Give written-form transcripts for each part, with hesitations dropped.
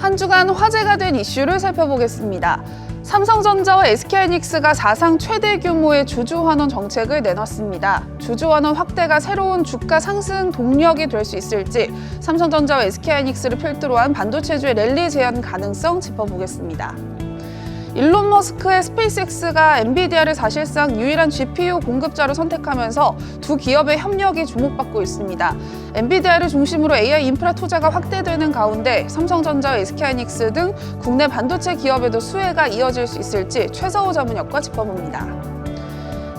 한 주간 화제가 된 이슈를 살펴보겠습니다. 삼성전자와 SK하이닉스가 사상 최대 규모의 주주환원 정책을 내놨습니다. 주주환원 확대가 새로운 주가 상승 동력이 될 수 있을지 삼성전자와 SK하이닉스를 필두로 한 반도체주의 랠리 재현 가능성 짚어보겠습니다. 일론 머스크의 스페이스X가 엔비디아를 사실상 유일한 GPU 공급자로 선택하면서 두 기업의 협력이 주목받고 있습니다. 엔비디아를 중심으로 AI 인프라 투자가 확대되는 가운데 삼성전자와 SK하이닉스 등 국내 반도체 기업에도 수혜가 이어질 수 있을지 최서호 자문역과 짚어봅니다.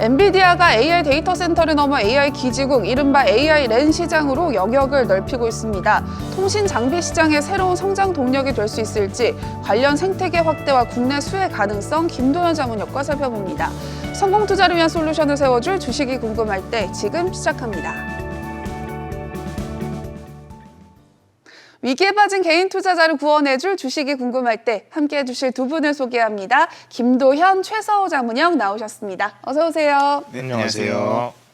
엔비디아가 AI 데이터 센터를 넘어 AI 기지국, 이른바 AI 랜 시장으로 영역을 넓히고 있습니다. 통신 장비 시장의 새로운 성장 동력이 될 수 있을지 관련 생태계 확대와 국내 수혜 가능성 김도현 자문역과 살펴봅니다. 성공 투자를 위한 솔루션을 세워줄 주식이 궁금할 때 지금 시작합니다. 위기에 빠진 개인 투자자를 구원해줄 주식이 궁금할 때 함께 해주실 두 분을 소개합니다. 김도현, 최서호 자문역 나오셨습니다. 어서 오세요. 네, 안녕하세요.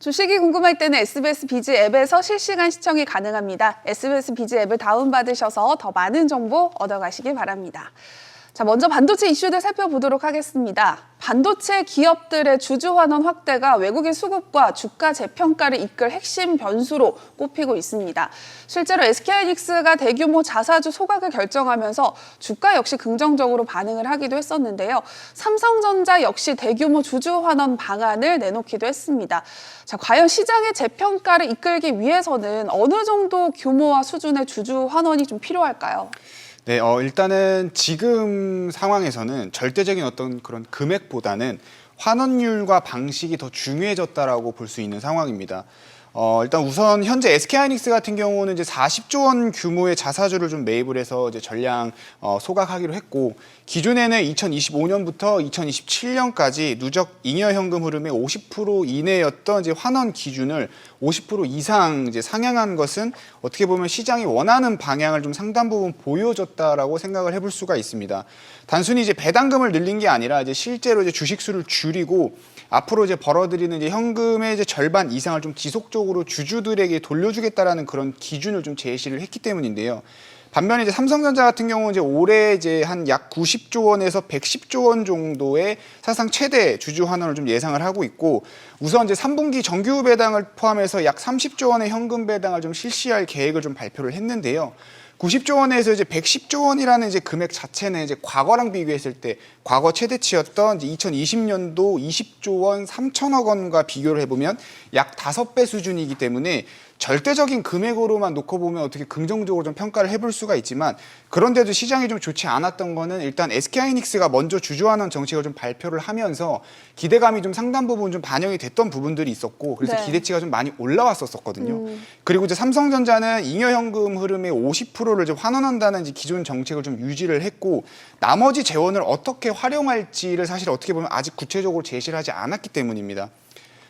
주식이 궁금할 때는 SBS 비즈 앱에서 실시간 시청이 가능합니다. SBS 비즈 앱을 다운받으셔서 더 많은 정보 얻어가시기 바랍니다. 자, 먼저 반도체 이슈들 살펴보도록 하겠습니다. 반도체 기업들의 주주 환원 확대가 외국인 수급과 주가 재평가를 이끌 핵심 변수로 꼽히고 있습니다. 실제로 SK하이닉스가 대규모 자사주 소각을 결정하면서 주가 역시 긍정적으로 반응을 하기도 했었는데요. 삼성전자 역시 대규모 주주 환원 방안을 내놓기도 했습니다. 자, 과연 시장의 재평가를 이끌기 위해서는 어느 정도 규모와 수준의 주주 환원이 좀 필요할까요? 네, 일단은 지금 상황에서는 절대적인 어떤 그런 금액보다는 환원율과 방식이 더 중요해졌다라고 볼 수 있는 상황입니다. 일단 우선 현재 SK하이닉스 같은 경우는 이제 40조 원 규모의 자사주를 좀 매입을 해서 이제 전량 소각하기로 했고, 기존에는 2025년부터 2027년까지 누적 잉여 현금 흐름의 50% 이내였던 이제 환원 기준을 50% 이상 이제 상향한 것은 어떻게 보면 시장이 원하는 방향을 좀 상당 부분 보여줬다라고 생각을 해볼 수가 있습니다. 단순히 이제 배당금을 늘린 게 아니라 이제 실제로 이제 주식 수를 줄이고 앞으로 이제 벌어들이는 이제 현금의 이제 절반 이상을 좀 지속적으로 주주들에게 돌려주겠다라는 그런 기준을 좀 제시를 했기 때문인데요. 반면에 이제 삼성전자 같은 경우는 이제 올해 이제 한 약 90조 원에서 110조 원 정도의 사상 최대 주주 환원을 좀 예상을 하고 있고, 우선 이제 3분기 정규 배당을 포함해서 약 30조 원의 현금 배당을 좀 실시할 계획을 좀 발표를 했는데요. 90조 원에서 이제 110조 원이라는 이제 금액 자체는 이제 과거랑 비교했을 때 과거 최대치였던 이제 2020년도 20조 원 3천억 원과 비교를 해보면 약 5배 수준이기 때문에 절대적인 금액으로만 놓고 보면 어떻게 긍정적으로 좀 평가를 해볼 수가 있지만, 그런데도 시장이 좀 좋지 않았던 거는 일단 SK하이닉스가 먼저 주주환원 정책을 좀 발표를 하면서 기대감이 좀 상당 부분 좀 반영이 됐던 부분들이 있었고, 그래서 네. 기대치가 좀 많이 올라왔었거든요. 그리고 이제 삼성전자는 잉여 현금 흐름의 50%를 좀 환원한다는 이제 기존 정책을 좀 유지를 했고, 나머지 재원을 어떻게 활용할지를 사실 어떻게 보면 아직 구체적으로 제시를 하지 않았기 때문입니다.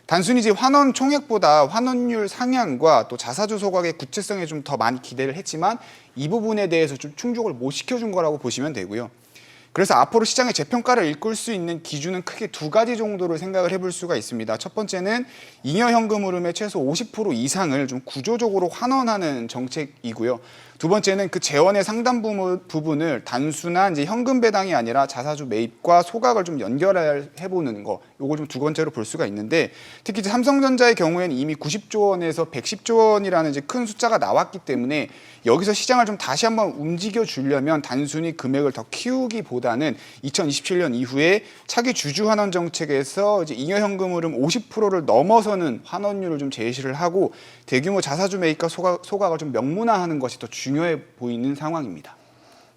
단순히 이제 환원 총액보다 환원율 상향과 또 자사주 소각의 구체성에 좀 더 많이 기대를 했지만 이 부분에 대해서 좀 충족을 못 시켜준 거라고 보시면 되고요. 그래서 앞으로 시장의 재평가를 이끌 수 있는 기준은 크게 두 가지 정도를 생각을 해볼 수가 있습니다. 첫 번째는 잉여 현금 흐름의 최소 50% 이상을 좀 구조적으로 환원하는 정책이고요. 두 번째는 그 재원의 상당 부분을 단순한 이제 현금 배당이 아니라 자사주 매입과 소각을 좀 연결해보는 거, 요걸 좀 두 번째로 볼 수가 있는데, 특히 이제 삼성전자의 경우에는 이미 90조 원에서 110조 원이라는 이제 큰 숫자가 나왔기 때문에 여기서 시장을 좀 다시 한번 움직여 주려면 단순히 금액을 더 키우기보다는 2027년 이후에 차기 주주 환원 정책에서 이제 잉여 현금 흐름 50%를 넘어서는 환원율을 좀 제시를 하고 대규모 자사주 매입과 소각을 좀 명문화하는 것이 더 중요해 보이는 상황입니다.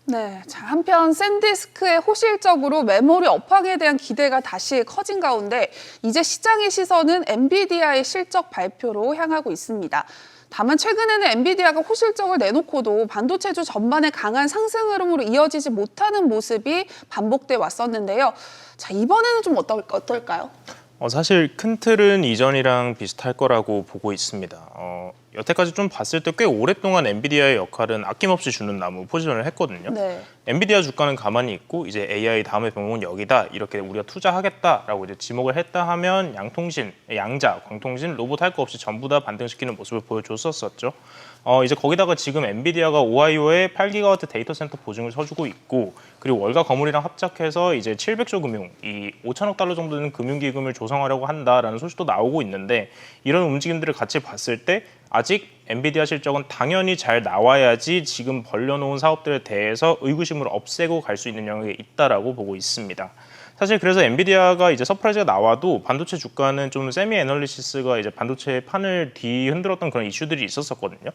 네, 자, 한편 샌디스크의 호실적으로 메모리 업황에 대한 기대가 다시 커진 가운데 이제 시장의 시선은 엔비디아의 실적 발표로 향하고 있습니다. 다만 최근에는 엔비디아가 호실적을 내놓고도 반도체주 전반의 강한 상승 흐름으로 이어지지 못하는 모습이 반복돼 왔었는데요. 자, 이번에는 좀 어떨까요? 사실 큰 틀은 이전이랑 비슷할 거라고 보고 있습니다. 여태까지 좀 봤을 때 꽤 오랫동안 엔비디아의 역할은 아낌없이 주는 나무 포지션을 했거든요. 네. 엔비디아 주가는 가만히 있고 이제 AI 다음의 병목은 여기다 이렇게 우리가 투자하겠다라고 이제 지목을 했다 하면 양통신, 양자, 광통신, 로봇 할 거 없이 전부 다 반등시키는 모습을 보여줬었죠. 이제 거기다가 지금 엔비디아가 오하이오에 8기가와트 데이터 센터 보증을 서주고 있고 그리고 월가 거물이랑 합작해서 이제 700조 금융, 이 5천억 달러 정도 되는 금융기금을 조성하려고 한다라는 소식도 나오고 있는데 이런 움직임들을 같이 봤을 때 아직 엔비디아 실적은 당연히 잘 나와야지 지금 벌려놓은 사업들에 대해서 의구심을 없애고 갈 수 있는 영역에 있다라고 보고 있습니다. 사실 그래서 엔비디아가 이제 서프라이즈가 나와도 반도체 주가는 좀 세미 애널리시스가 이제 반도체 판을 뒤흔들었던 그런 이슈들이 있었었거든요.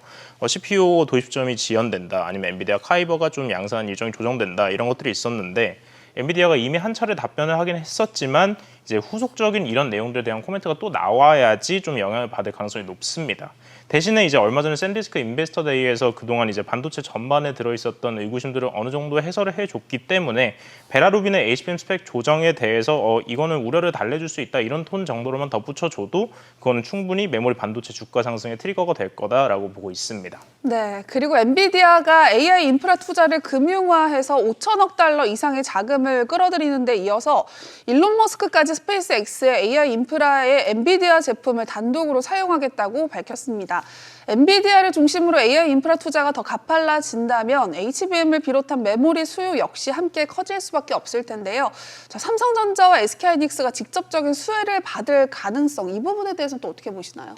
CPU 도입 시점이 지연된다, 아니면 엔비디아 카이버가 좀 양산 일정이 조정된다 이런 것들이 있었는데 엔비디아가 이미 한 차례 답변을 하긴 했었지만 이제 후속적인 이런 내용들에 대한 코멘트가 또 나와야지 좀 영향을 받을 가능성이 높습니다. 대신에 이제 얼마 전에 샌디스크 인베스터 데이에서 그동안 이제 반도체 전반에 들어있었던 의구심들을 어느 정도 해설을 해줬기 때문에 베라루빈의 HBM 스펙 조정에 대해서 이거는 우려를 달래줄 수 있다 이런 톤 정도로만 덧붙여줘도 그거는 충분히 메모리 반도체 주가 상승의 트리거가 될 거다라고 보고 있습니다. 네, 그리고 엔비디아가 AI 인프라 투자를 금융화해서 5천억 달러 이상의 자금을 끌어들이는 데 이어서 일론 머스크까지 스페이스X의 AI 인프라에 엔비디아 제품을 단독으로 사용하겠다고 밝혔습니다. 엔비디아를 중심으로 AI 인프라 투자가 더 가팔라진다면 HBM을 비롯한 메모리 수요 역시 함께 커질 수밖에 없을 텐데요. 자, 삼성전자와 SK하이닉스가 직접적인 수혜를 받을 가능성, 이 부분에 대해서는 또 어떻게 보시나요?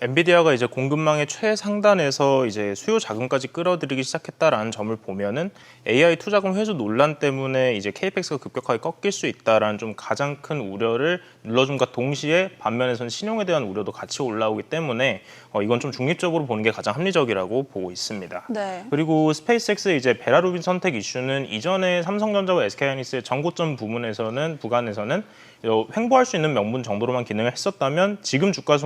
엔비디아가 이제 공급망의 최상단에서 이제 수요 자금까지 끌어들이기 시작했다라는 점을 보면은 AI 투자금 회수 논란 때문에 이제 KPX가 급격하게 꺾일 수 있다라는 좀 가장 큰 우려를 눌러줌과 동시에 반면에서는 신용에 대한 우려도 같이 올라오기 때문에 이건 좀 중립적으로 보는 게 가장 합리적이라고 보고 있습니다. 네. 그리고 스페이스X의 이제 베라루빈 선택 이슈는 이전에 삼성전자와 SK하이닉스의 전고점 부분에서는 부간에서는 횡보할 수 있는 명분 정도로만 기능을 했었다면 지금 주가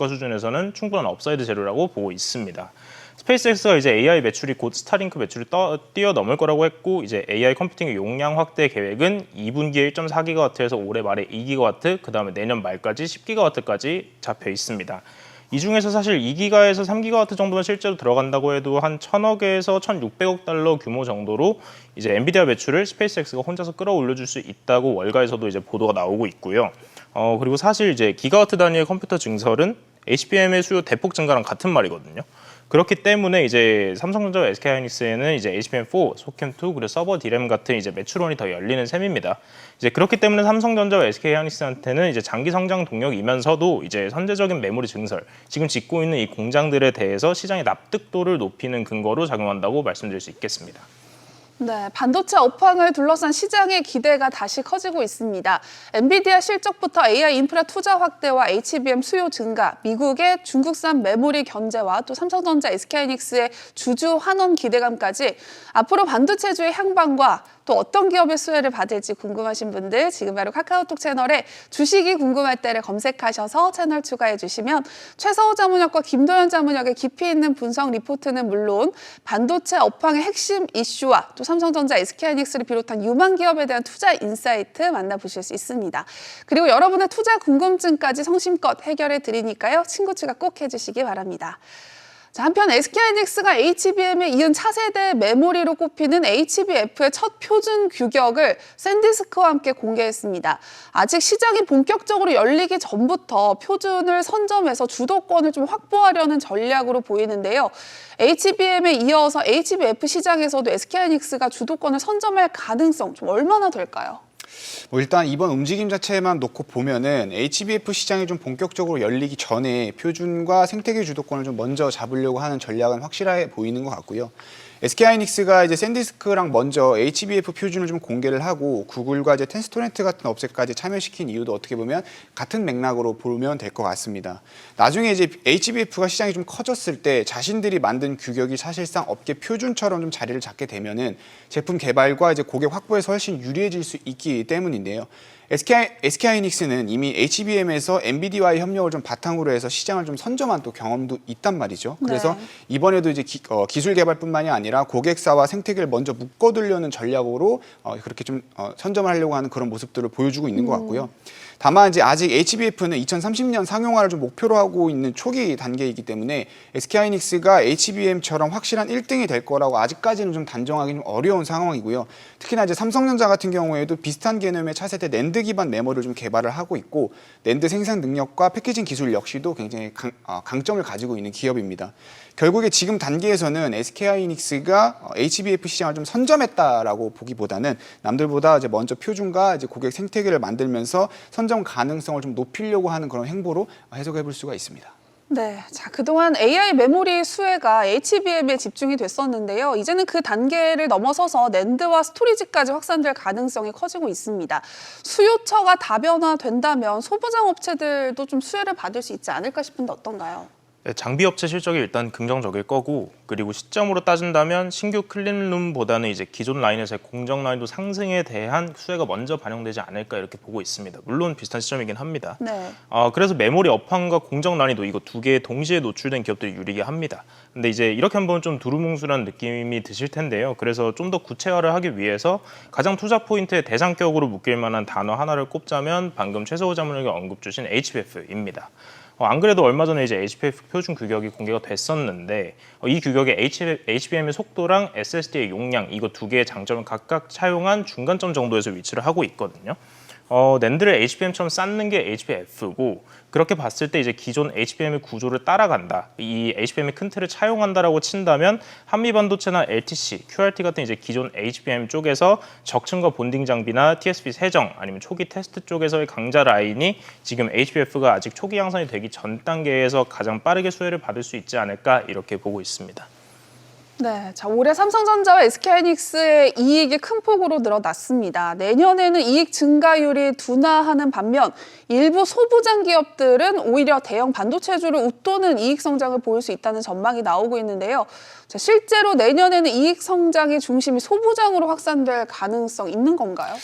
수준에서는 충분한 업사이드 재료라고 보고 있습니다. 스페이스X가 이제 AI 매출이 곧 스타링크 매출을 뛰어넘을 거라고 했고 이제 AI 컴퓨팅의 용량 확대 계획은 2분기에 1.4기가와트에서 올해 말에 2기가와트, 그다음에 내년 말까지 10기가와트까지 잡혀 있습니다. 이 중에서 사실 2기가에서 3기가와트 정도만 실제로 들어간다고 해도 한 1,000억에서 1,600억 달러 규모 정도로 이제 엔비디아 매출을 스페이스X가 혼자서 끌어올려 줄 수 있다고 월가에서도 이제 보도가 나오고 있고요. 그리고 사실 이제 기가와트 단위의 컴퓨터 증설은 HBM의 수요 대폭 증가랑 같은 말이거든요. 그렇기 때문에 이제 삼성전자와 SK하이닉스에는 이제 HBM4, 소캠2 그리고 서버 디램 같은 이제 매출원이 더 열리는 셈입니다. 이제 그렇기 때문에 삼성전자와 SK하이닉스한테는 이제 장기 성장 동력이면서도 이제 선제적인 메모리 증설, 지금 짓고 있는 이 공장들에 대해서 시장의 납득도를 높이는 근거로 작용한다고 말씀드릴 수 있겠습니다. 네, 반도체 업황을 둘러싼 시장의 기대가 다시 커지고 있습니다. 엔비디아 실적부터 AI 인프라 투자 확대와 HBM 수요 증가, 미국의 중국산 메모리 견제와 또 삼성전자, SK하이닉스의 주주 환원 기대감까지 앞으로 반도체주의 향방과 또 어떤 기업의 수혜를 받을지 궁금하신 분들 지금 바로 카카오톡 채널에 주식이 궁금할 때를 검색하셔서 채널 추가해 주시면 최서우 자문역과 김도현 자문역의 깊이 있는 분석 리포트는 물론 반도체 업황의 핵심 이슈와 또 삼성전자, SK하이닉스를 비롯한 유망 기업에 대한 투자 인사이트 만나보실 수 있습니다. 그리고 여러분의 투자 궁금증까지 성심껏 해결해 드리니까요. 친구 추가 꼭 해주시기 바랍니다. 자, 한편 SK하이닉스가 HBM에 이은 차세대 메모리로 꼽히는 HBF의 첫 표준 규격을 샌디스크와 함께 공개했습니다. 아직 시장이 본격적으로 열리기 전부터 표준을 선점해서 주도권을 좀 확보하려는 전략으로 보이는데요. HBM에 이어서 HBF 시장에서도 SK하이닉스가 주도권을 선점할 가능성 좀 얼마나 될까요? 일단 이번 움직임 자체만 놓고 보면은 HBF 시장이 좀 본격적으로 열리기 전에 표준과 생태계 주도권을 좀 먼저 잡으려고 하는 전략은 확실해 보이는 것 같고요. SK하이닉스가 이제 샌디스크랑 먼저 HBF 표준을 좀 공개를 하고 구글과 이제 텐스토렌트 같은 업체까지 참여시킨 이유도 어떻게 보면 같은 맥락으로 보면 될 것 같습니다. 나중에 이제 HBF가 시장이 좀 커졌을 때 자신들이 만든 규격이 사실상 업계 표준처럼 좀 자리를 잡게 되면은 제품 개발과 이제 고객 확보에서 훨씬 유리해질 수 있기 때문인데요. SK하이닉스는 이미 HBM에서 엔비디아와의 협력을 좀 바탕으로 해서 시장을 좀 선점한 또 경험도 있단 말이죠. 그래서 네. 이번에도 이제 기술 개발뿐만이 아니라 고객사와 생태계를 먼저 묶어두려는 전략으로 그렇게 좀 선점을 하려고 하는 그런 모습들을 보여주고 있는 것 같고요. 다만 이제 아직 HBF는 2030년 상용화를 좀 목표로 하고 있는 초기 단계이기 때문에 SK하이닉스가 HBM처럼 확실한 1등이 될 거라고 아직까지는 좀 단정하기 좀 어려운 상황이고요. 특히나 이제 삼성전자 같은 경우에도 비슷한 개념의 차세대 낸드 기반 메모리를 좀 개발을 하고 있고 낸드 생산 능력과 패키징 기술 역시도 굉장히 강점을 가지고 있는 기업입니다. 결국에 지금 단계에서는 SK하이닉스가 HBF 시장을 좀 선점했다라고 보기보다는 남들보다 이제 먼저 표준과 이제 고객 생태계를 만들면서 선점 가능성을 좀 높이려고 하는 그런 행보로 해석해 볼 수가 있습니다. 네, 자 그동안 AI 메모리 수혜가 HBM에 집중이 됐었는데요. 이제는 그 단계를 넘어서서 낸드와 스토리지까지 확산될 가능성이 커지고 있습니다. 수요처가 다변화된다면 소부장 업체들도 좀 수혜를 받을 수 있지 않을까 싶은데 어떤가요? 장비 업체 실적이 일단 긍정적일 거고, 그리고 시점으로 따진다면 신규 클린룸보다는 이제 기존 라인에서의 공정 라인도 상승에 대한 수혜가 먼저 반영되지 않을까 이렇게 보고 있습니다. 물론 비슷한 시점이긴 합니다. 네. 그래서 메모리 업황과 공정 난이도 이거 두 개 동시에 노출된 기업들이 유리하게 합니다. 근데 이제 이렇게 한번 좀 두루뭉술한 느낌이 드실 텐데요. 그래서 좀 더 구체화를 하기 위해서 가장 투자 포인트의 대상격으로 묶일 만한 단어 하나를 꼽자면 방금 최서호 자문위원이 언급 주신 HBF입니다. 안 그래도 얼마 전에 이제 HBF 표준 규격이 공개가 됐었는데 이 규격에 HBM의 속도랑 SSD의 용량 이거 두 개의 장점을 각각 차용한 중간점 정도에서 위치를 하고 있거든요. 낸드를 HBM처럼 쌓는 게 HBF고 그렇게 봤을 때 이제 기존 HBM의 구조를 따라간다. 이 HBM의 큰 틀을 차용한다라고 친다면 한미 반도체나 LTC, QRT 같은 이제 기존 HBM 쪽에서 적층과 본딩 장비나 TSP 세정 아니면 초기 테스트 쪽에서의 강자 라인이 지금 HBF가 아직 초기 양산이 되기 전 단계에서 가장 빠르게 수혜를 받을 수 있지 않을까 이렇게 보고 있습니다. 네, 자 올해 삼성전자와 SK하이닉스의 이익이 큰 폭으로 늘어났습니다. 내년에는 이익 증가율이 둔화하는 반면 일부 소부장 기업들은 오히려 대형 반도체주를 웃도는 이익 성장을 보일 수 있다는 전망이 나오고 있는데요. 자, 실제로 내년에는 이익 성장의 중심이 소부장으로 확산될 가능성 있는 건가요?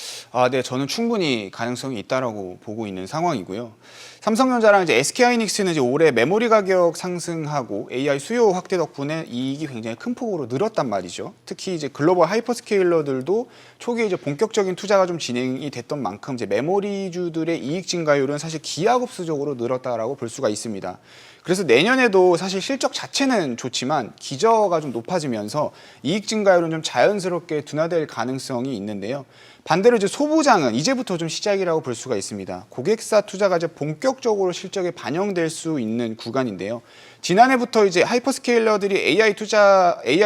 네, 저는 충분히 가능성이 있다라고 보고 있는 상황이고요. 삼성전자랑 이제 SK하이닉스는 이제 올해 메모리 가격 상승하고 AI 수요 확대 덕분에 이익이 굉장히 큰 폭으로 늘었단 말이죠. 특히 이제 글로벌 하이퍼스케일러들도 초기에 이제 본격적인 투자가 좀 진행이 됐던 만큼 이제 메모리주들의 이익 증가율은 사실 기하급수적으로 늘었다라고 볼 수가 있습니다. 그래서 내년에도 사실 실적 자체는 좋지만 기저가 좀 높아지면서 이익 증가율은 좀 자연스럽게 둔화될 가능성이 있는데요. 반대로 이제 소부장은 이제부터 좀 시작이라고 볼 수가 있습니다. 고객사 투자가 이제 본격적으로 실적에 반영될 수 있는 구간인데요. 지난해부터 이제 하이퍼스케일러들이 AI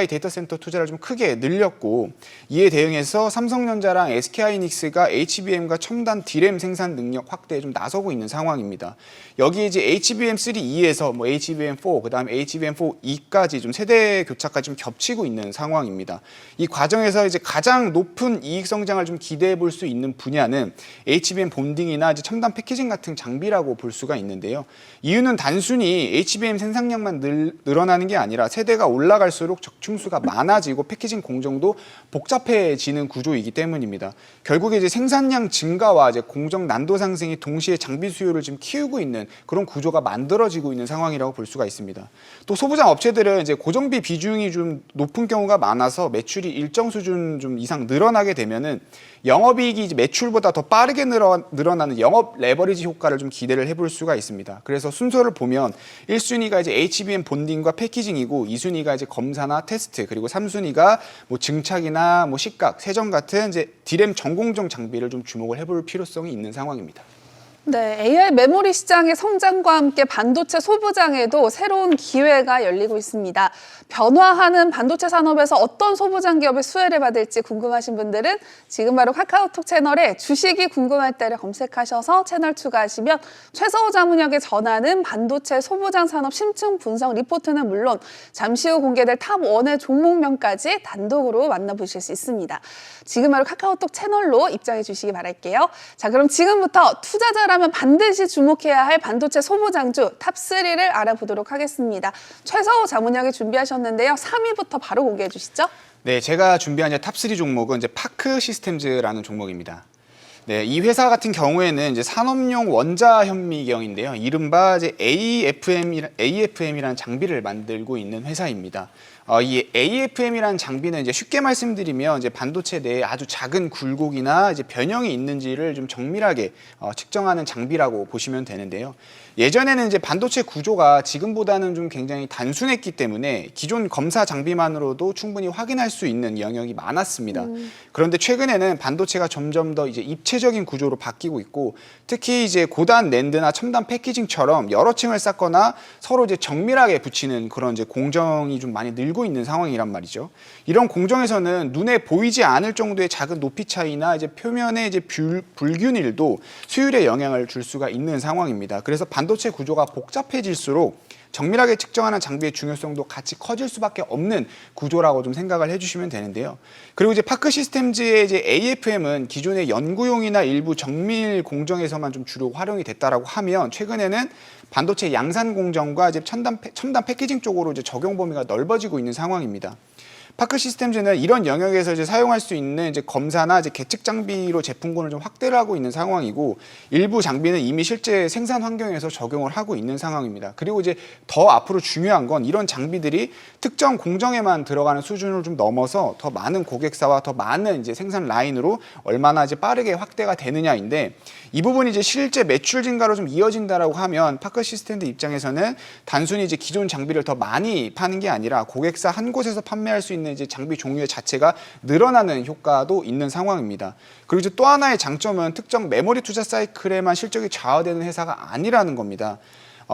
데이터 센터 투자를 좀 크게 늘렸고 이에 대응해서 삼성전자랑 SK하이닉스가 HBM과 첨단 D램 생산 능력 확대에 좀 나서고 있는 상황입니다. 여기 이제 HBM3E에서 뭐 HBM4, 그다음에 HBM4E까지 좀 세대 교차까지 좀 겹치고 있는 상황입니다. 이 과정에서 이제 가장 높은 이익 성장을 좀 기대해 볼 수 있는 분야는 HBM 본딩이나 이제 첨단 패키징 같은 장비라고 볼 수가 있는데요. 이유는 단순히 HBM 생산량만 늘어나는 게 아니라 세대가 올라갈수록 적층수가 많아지고 패키징 공정도 복잡해지는 구조이기 때문입니다. 결국에 이제 생산량 증가와 이제 공정 난도 상승이 동시에 장비 수요를 지금 키우고 있는 그런 구조가 만들어지고 있는 상황이라고 볼 수가 있습니다. 또 소부장 업체들은 이제 고정비 비중이 좀 높은 경우가 많아서 매출이 일정 수준 좀 이상 늘어나게 되면은 영업이익이 이제 매출보다 더 빠르게 늘어나는 영업 레버리지 효과를 좀 기대를 해볼 수가 있습니다. 그래서 순서를 보면 1순위가 이제 HBM 본딩과 패키징이고 2순위가 이제 검사나 테스트 그리고 3순위가 뭐 증착이나 뭐 식각, 세정 같은 이제 D램 전공정 장비를 좀 주목을 해볼 필요성이 있는 상황입니다. 네, AI 메모리 시장의 성장과 함께 반도체 소부장에도 새로운 기회가 열리고 있습니다. 변화하는 반도체 산업에서 어떤 소부장 기업의 수혜를 받을지 궁금하신 분들은 지금 바로 카카오톡 채널에 주식이 궁금할 때를 검색하셔서 채널 추가하시면 최서호 자문역에 전하는 반도체 소부장 산업 심층 분석 리포트는 물론 잠시 후 공개될 탑 1의 종목명까지 단독으로 만나보실 수 있습니다. 지금 바로 카카오톡 채널로 입장해 주시기 바랄게요. 자, 그럼 지금부터 투자자라면 반드시 주목해야 할 반도체 소부장주 탑3를 알아보도록 하겠습니다. 최서호 자문역이 준비하셨는데요. 3위부터 바로 공개해 주시죠. 네, 제가 준비한 이제 탑3 종목은 이제 파크 시스템즈라는 종목입니다. 네, 이 회사 같은 경우에는 이제 산업용 원자 현미경인데요. 이른바 이제 AFM이라는 장비를 만들고 있는 회사입니다. 이 AFM이라는 장비는 이제 쉽게 말씀드리면 이제 반도체 내에 아주 작은 굴곡이나 이제 변형이 있는지를 좀 정밀하게 측정하는 장비라고 보시면 되는데요. 예전에는 이제 반도체 구조가 지금보다는 좀 굉장히 단순했기 때문에 기존 검사 장비만으로도 충분히 확인할 수 있는 영역이 많았습니다. 그런데 최근에는 반도체가 점점 더 이제 입체적인 구조로 바뀌고 있고, 특히 이제 고단 낸드나 첨단 패키징처럼 여러 층을 쌓거나 서로 이제 정밀하게 붙이는 그런 이제 공정이 좀 많이 늘고 있는 상황이란 말이죠. 이런 공정에서는 눈에 보이지 않을 정도의 작은 높이 차이나 이제 표면의 이제 불균일도 수율에 영향을 줄 수가 있는 상황입니다. 그래서 반도체 구조가 복잡해질수록 정밀하게 측정하는 장비의 중요성도 같이 커질 수밖에 없는 구조라고 좀 생각을 해주시면 되는데요. 그리고 이제 파크 시스템즈의 이제 AFM은 기존의 연구용이나 일부 정밀 공정에서만 좀 주로 활용이 됐다라고 하면, 최근에는 반도체 양산 공정과 이제 첨단 패키징 쪽으로 이제 적용 범위가 넓어지고 있는 상황입니다. 파크 시스템즈는 이런 영역에서 이제 사용할 수 있는 이제 검사나 이제 계측 장비로 제품군을 좀 확대를 하고 있는 상황이고, 일부 장비는 이미 실제 생산 환경에서 적용을 하고 있는 상황입니다. 그리고 이제 더 앞으로 중요한 건 이런 장비들이 특정 공정에만 들어가는 수준을 좀 넘어서 더 많은 고객사와 더 많은 이제 생산 라인으로 얼마나 이제 빠르게 확대가 되느냐인데, 이 부분이 이제 실제 매출 증가로 좀 이어진다라고 하면 파크 시스템즈 입장에서는 단순히 이제 기존 장비를 더 많이 파는 게 아니라 고객사 한 곳에서 판매할 수 있는 이제 장비 종류 자체가 늘어나는 효과도 있는 상황입니다. 그리고 이제 또 하나의 장점은 특정 메모리 투자 사이클에만 실적이 좌우되는 회사가 아니라는 겁니다.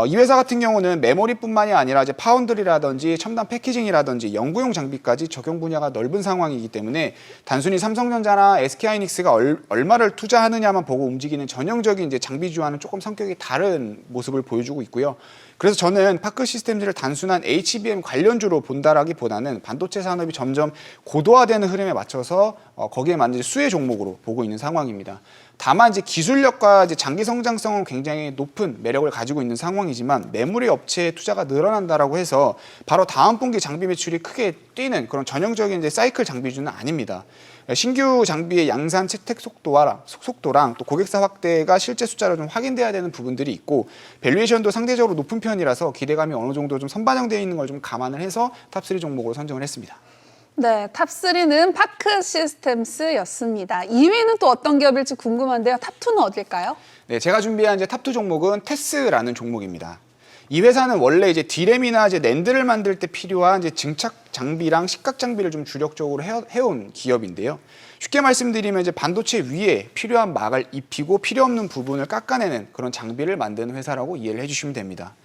이 회사 같은 경우는 메모리뿐만이 아니라 이제 파운드리라든지 첨단 패키징이라든지 연구용 장비까지 적용 분야가 넓은 상황이기 때문에 단순히 삼성전자나 SK하이닉스가 얼마를 투자하느냐만 보고 움직이는 전형적인 이제 장비주와는 조금 성격이 다른 모습을 보여주고 있고요. 그래서 저는 파크 시스템즈를 단순한 HBM 관련주로 본다라기보다는 반도체 산업이 점점 고도화되는 흐름에 맞춰서 거기에 맞는 수혜 종목으로 보고 있는 상황입니다. 다만 이제 기술력과 이제 장기 성장성은 굉장히 높은 매력을 가지고 있는 상황이지만, 메모리 업체의 투자가 늘어난다라고 해서 바로 다음 분기 장비 매출이 크게 뛰는 그런 전형적인 이제 사이클 장비주는 아닙니다. 신규 장비의 양산 채택 속도랑 또 고객사 확대가 실제 숫자로 좀 확인돼야 되는 부분들이 있고, 밸류에이션도 상대적으로 높은 편이라서 기대감이 어느 정도 좀 선반영되어 있는 걸 좀 감안을 해서 탑3 종목으로 선정을 했습니다. 네, 탑3는 파크 시스템스였습니다. 2위는 또 어떤 기업일지 궁금한데요. 탑2는 어딜까요? 네, 제가 준비한 이제 탑2 종목은 테스라는 종목입니다. 이 회사는 원래 이제 디램이나 이제 낸드를 만들 때 필요한 이제 증착 장비랑 식각 장비를 좀 주력적으로 해온 기업인데요. 쉽게 말씀드리면 이제 반도체 위에 필요한 막을 입히고 필요 없는 부분을 깎아내는 그런 장비를 만드는 회사라고 이해를 해주시면 됩니다.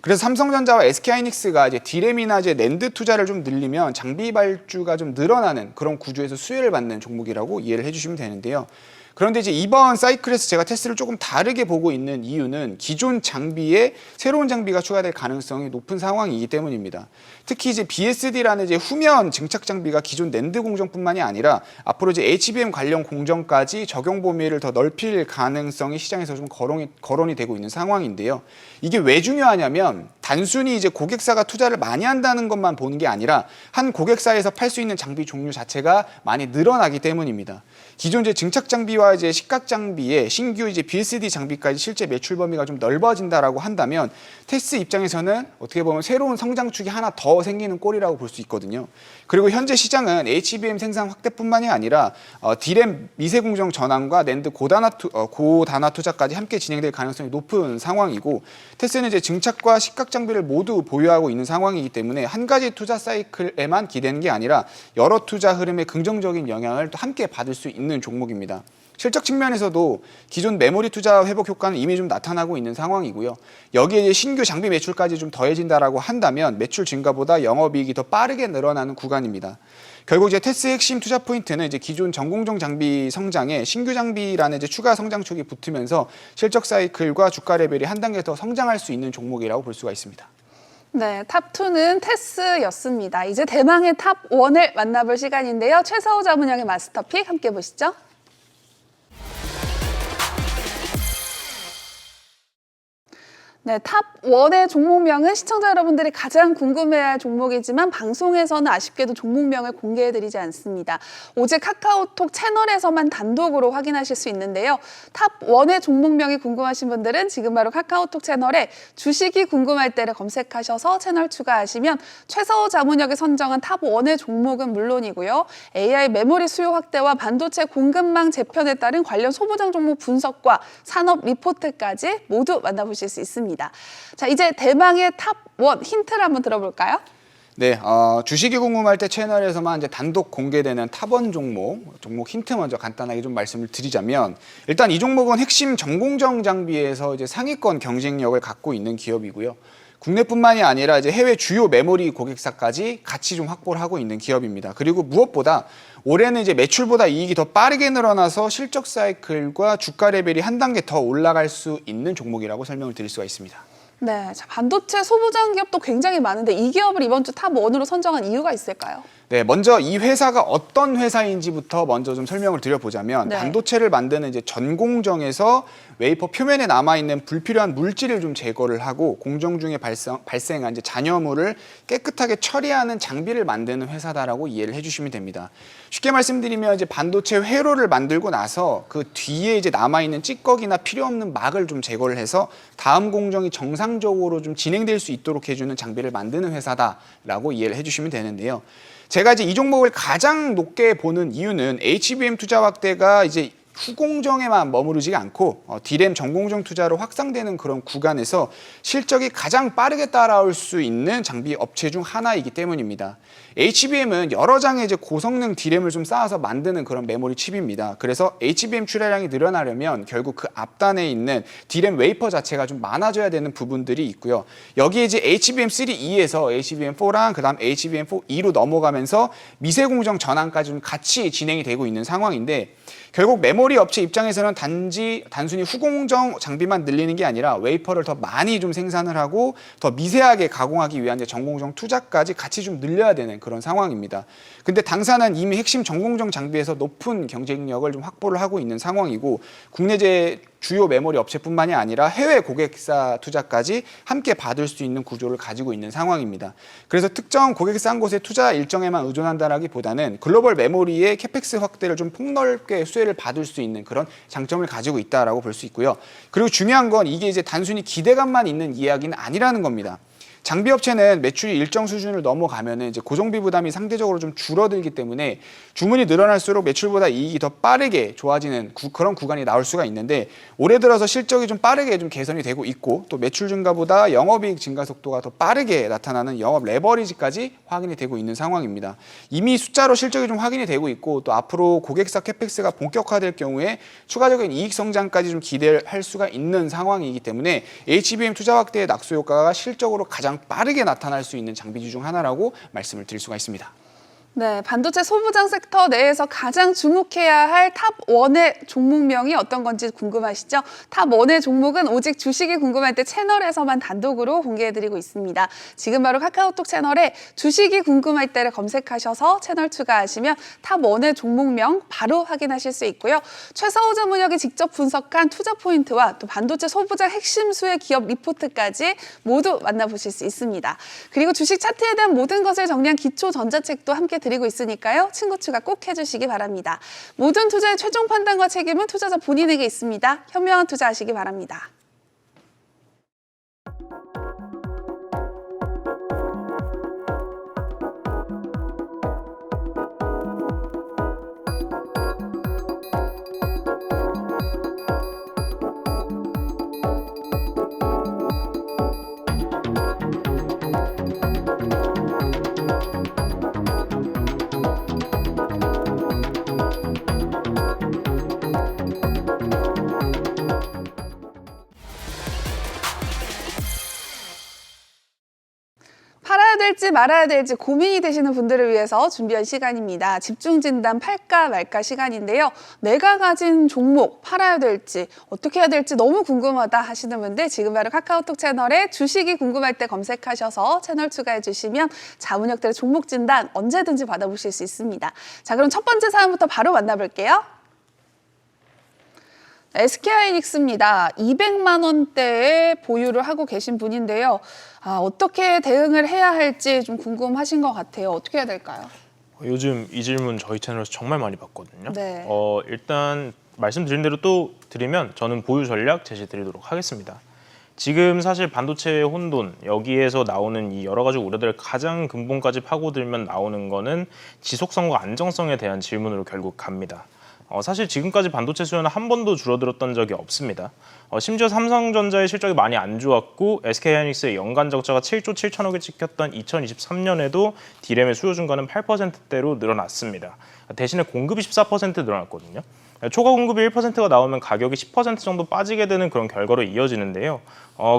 그래서 삼성전자와 SK하이닉스가 이제 디램이나 이제 낸드 투자를 좀 늘리면 장비 발주가 좀 늘어나는 그런 구조에서 수혜를 받는 종목이라고 이해를 해주시면 되는데요. 그런데 이제 이번 사이클에서 제가 테스트를 조금 다르게 보고 있는 이유는 기존 장비에 새로운 장비가 추가될 가능성이 높은 상황이기 때문입니다. 특히 이제 BSD라는 이제 후면 증착 장비가 기존 낸드 공정뿐만이 아니라 앞으로 이제 HBM 관련 공정까지 적용 범위를 더 넓힐 가능성이 시장에서 좀 거론이 되고 있는 상황인데요. 이게 왜 중요하냐면, 단순히 이제 고객사가 투자를 많이 한다는 것만 보는 게 아니라 한 고객사에서 팔 수 있는 장비 종류 자체가 많이 늘어나기 때문입니다. 기존 이제 증착 장비와 이제 식각 장비에 신규 이제 BSD 장비까지 실제 매출 범위가 좀 넓어진다라고 한다면, 테스 입장에서는 어떻게 보면 새로운 성장축이 하나 더 생기는 꼴이라고 볼 수 있거든요. 그리고 현재 시장은 HBM 생산 확대뿐만이 아니라 디램 미세 공정 전환과 낸드 고단화 투자까지 함께 진행될 가능성이 높은 상황이고, 테스는 이제 증착과 식각 장비를 모두 보유하고 있는 상황이기 때문에 한 가지 투자 사이클에만 기대는 게 아니라 여러 투자 흐름의 긍정적인 영향을 또 함께 받을 수 있는 종목입니다. 실적 측면에서도 기존 메모리 투자 회복 효과는 이미 좀 나타나고 있는 상황이고요. 여기에 이제 신규 장비 매출까지 좀 더해진다라고 한다면 매출 증가보다 영업이익이 더 빠르게 늘어나는 구간입니다. 결국 이제 테스의 핵심 투자 포인트는 이제 기존 전공정 장비 성장에 신규 장비라는 이제 추가 성장축이 붙으면서 실적 사이클과 주가 레벨이 한 단계 더 성장할 수 있는 종목이라고 볼 수가 있습니다. 네, 탑2는 테스였습니다. 이제 대망의 탑1을 만나볼 시간인데요. 최서우 자문형의 마스터픽 함께 보시죠. 네, 탑1의 종목명은 시청자 여러분들이 가장 궁금해할 종목이지만 방송에서는 아쉽게도 종목명을 공개해드리지 않습니다. 오직 카카오톡 채널에서만 단독으로 확인하실 수 있는데요. 탑1의 종목명이 궁금하신 분들은 지금 바로 카카오톡 채널에 주식이 궁금할 때를 검색하셔서 채널 추가하시면 최서우 자문역이 선정한 탑1의 종목은 물론이고요. AI 메모리 수요 확대와 반도체 공급망 재편에 따른 관련 소부장 종목 분석과 산업 리포트까지 모두 만나보실 수 있습니다. 자, 이제 대망의 탑1 힌트를 한번 들어볼까요? 네, 주식이 궁금할 때 채널에서만 이제 단독 공개되는 탑1 종목 힌트 먼저 간단하게 좀 말씀을 드리자면, 일단 이 종목은 핵심 전공정 장비에서 이제 상위권 경쟁력을 갖고 있는 기업이고요. 국내뿐만이 아니라 이제 해외 주요 메모리 고객사까지 같이 좀 확보를 하고 있는 기업입니다. 그리고 무엇보다 올해는 이제 매출보다 이익이 더 빠르게 늘어나서 실적 사이클과 주가 레벨이 한 단계 더 올라갈 수 있는 종목이라고 설명을 드릴 수가 있습니다. 네, 자, 반도체 소부장 기업도 굉장히 많은데 이 기업을 이번 주 탑1으로 선정한 이유가 있을까요? 네, 먼저 이 회사가 어떤 회사인지부터 먼저 좀 설명을 드려보자면, 네. 반도체를 만드는 이제 전 공정에서 웨이퍼 표면에 남아있는 불필요한 물질을 좀 제거를 하고 공정 중에 발생한 이제 잔여물을 깨끗하게 처리하는 장비를 만드는 회사다라고 이해를 해주시면 됩니다. 쉽게 말씀드리면 이제 반도체 회로를 만들고 나서 그 뒤에 이제 남아있는 찌꺼기나 필요 없는 막을 좀 제거를 해서 다음 공정이 정상적으로 좀 진행될 수 있도록 해주는 장비를 만드는 회사다라고 이해를 해주시면 되는데요. 제가 이제 이 종목을 가장 높게 보는 이유는 HBM 투자 확대가 이제 후공정에만 머무르지가 않고 D램 전공정 투자로 확산되는 그런 구간에서 실적이 가장 빠르게 따라올 수 있는 장비 업체 중 하나이기 때문입니다. HBM은 여러 장의 이제 고성능 D램을 좀 쌓아서 만드는 그런 메모리 칩입니다. 그래서 HBM 출하량이 늘어나려면 결국 그 앞단에 있는 D램 웨이퍼 자체가 좀 많아져야 되는 부분들이 있고요. 여기에 이제 HBM3E에서 HBM4랑 그다음 HBM4E로 넘어가면서 미세 공정 전환까지 좀 같이 진행이 되고 있는 상황인데, 결국 메모리 업체 입장에서는 단순히 후공정 장비만 늘리는 게 아니라 웨이퍼를 더 많이 좀 생산을 하고 더 미세하게 가공하기 위한 이제 전공정 투자까지 같이 좀 늘려야 되는 그런 상황입니다. 근데 당사는 이미 핵심 전공정 장비에서 높은 경쟁력을 좀 확보를 하고 있는 상황이고, 국내제 주요 메모리 업체뿐만이 아니라 해외 고객사 투자까지 함께 받을 수 있는 구조를 가지고 있는 상황입니다. 그래서 특정 고객사 한 곳의 투자 일정에만 의존한다라기보다는 글로벌 메모리의 캐펙스 확대를 좀 폭넓게 수혜를 받을 수 있는 그런 장점을 가지고 있다라고 볼 수 있고요. 그리고 중요한 건 이게 이제 단순히 기대감만 있는 이야기는 아니라는 겁니다. 장비 업체는 매출이 일정 수준을 넘어가면은 이제 고정비 부담이 상대적으로 좀 줄어들기 때문에 주문이 늘어날수록 매출보다 이익이 더 빠르게 좋아지는 그런 구간이 나올 수가 있는데, 올해 들어서 실적이 좀 빠르게 좀 개선이 되고 있고, 또 매출 증가보다 영업이익 증가 속도가 더 빠르게 나타나는 영업 레버리지까지 확인이 되고 있는 상황입니다. 이미 숫자로 실적이 좀 확인이 되고 있고, 또 앞으로 고객사 캐펙스가 본격화될 경우에 추가적인 이익 성장까지 좀 기대할 수가 있는 상황이기 때문에 HBM 투자 확대의 낙수 효과가 실적으로 가장 빠르게 나타날 수 있는 장비주 중 하나라고 말씀을 드릴 수가 있습니다. 네, 반도체 소부장 섹터 내에서 가장 주목해야 할 탑1의 종목명이 어떤 건지 궁금하시죠? 탑1의 종목은 오직 주식이 궁금할 때 채널에서만 단독으로 공개해드리고 있습니다. 지금 바로 카카오톡 채널에 주식이 궁금할 때를 검색하셔서 채널 추가하시면 탑1의 종목명 바로 확인하실 수 있고요. 최서우 자문역이 직접 분석한 투자 포인트와 또 반도체 소부장 핵심 수혜 기업 리포트까지 모두 만나보실 수 있습니다. 그리고 주식 차트에 대한 모든 것을 정리한 기초 전자책도 함께 드리고 있으니까요. 친구 추가 꼭 해주시기 바랍니다. 모든 투자의 최종 판단과 책임은 투자자 본인에게 있습니다. 현명한 투자하시기 바랍니다. 팔아야 될지 말아야 될지 고민이 되시는 분들을 위해서 준비한 시간입니다. 집중진단 팔까 말까 시간인데요. 내가 가진 종목 팔아야 될지 어떻게 해야 될지 너무 궁금하다 하시는 분들 지금 바로 카카오톡 채널에 주식이 궁금할 때 검색하셔서 채널 추가해 주시면 자문역들의 종목 진단 언제든지 받아보실 수 있습니다. 자, 그럼 첫 번째 사연부터 바로 만나볼게요. SK하이닉스입니다. 200만 원대의 보유를 하고 계신 분인데요. 어떻게 대응을 해야 할지 좀 궁금하신 것 같아요. 어떻게 해야 될까요? 요즘 이 질문 저희 채널에서 정말 많이 받거든요. 네. 일단 말씀드린 대로 또 드리면 저는 보유 전략 제시드리도록 하겠습니다. 지금 사실 반도체의 혼돈, 여기에서 나오는 이 여러 가지 우려들 가장 근본까지 파고들면 나오는 거는 지속성과 안정성에 대한 질문으로 결국 갑니다. 사실 지금까지 반도체 수요는 한 번도 줄어들었던 적이 없습니다. 심지어 삼성전자의 실적이 많이 안 좋았고 SK하이닉스의 연간 적자가 7조 7천억을 찍혔던 2023년에도 D램의 수요 증가는 8%대로 늘어났습니다. 대신에 공급이 14% 늘어났거든요. 초과 공급이 1%가 나오면 가격이 10% 정도 빠지게 되는 그런 결과로 이어지는데요.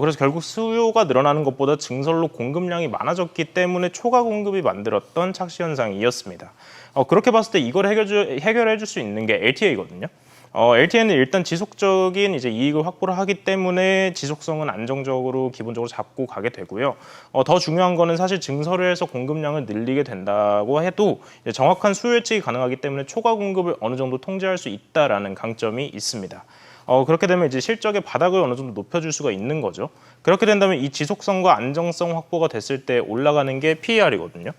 그래서 결국 수요가 늘어나는 것보다 증설로 공급량이 많아졌기 때문에 초과 공급이 만들었던 착시 현상이었습니다. 그렇게 봤을 때 이걸 해결해 줄 수 있는 게 LTA거든요. LTA는 일단 지속적인 이제 이익을 확보를 하기 때문에 지속성은 안정적으로 기본적으로 잡고 가게 되고요. 더 중요한 거는 사실 증설을 해서 공급량을 늘리게 된다고 해도 이제 정확한 수요 예측이 가능하기 때문에 초과 공급을 어느 정도 통제할 수 있다라는 강점이 있습니다. 그렇게 되면 이제 실적의 바닥을 어느 정도 높여줄 수가 있는 거죠. 그렇게 된다면 이 지속성과 안정성 확보가 됐을 때 올라가는 게 PER이거든요.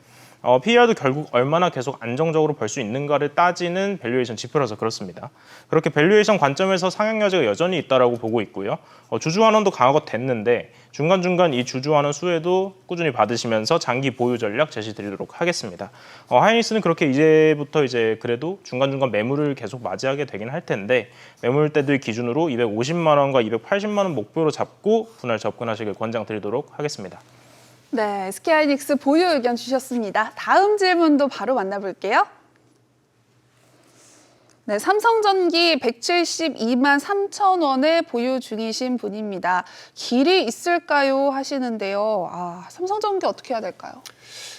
PER도 결국 얼마나 계속 안정적으로 벌 수 있는가를 따지는 밸류에이션 지표라서 그렇습니다. 그렇게 밸류에이션 관점에서 상향 여지가 여전히 있다라고 보고 있고요. 주주 환원도 강화가 됐는데 중간중간 이 주주 환원 수혜도 꾸준히 받으시면서 장기 보유 전략 제시드리도록 하겠습니다. 하이닉스는 그렇게 이제부터 이제 그래도 중간중간 매물을 계속 맞이하게 되긴 할 텐데 매물대들 기준으로 250만 원과 280만 원 목표로 잡고 분할 접근하시길 권장드리도록 하겠습니다. 네, SK하이닉스 보유 의견 주셨습니다. 다음 질문도 바로 만나볼게요. 네, 삼성전기 172만 3천 원에 보유 중이신 분입니다. 길이 있을까요? 하시는데요. 삼성전기 어떻게 해야 될까요?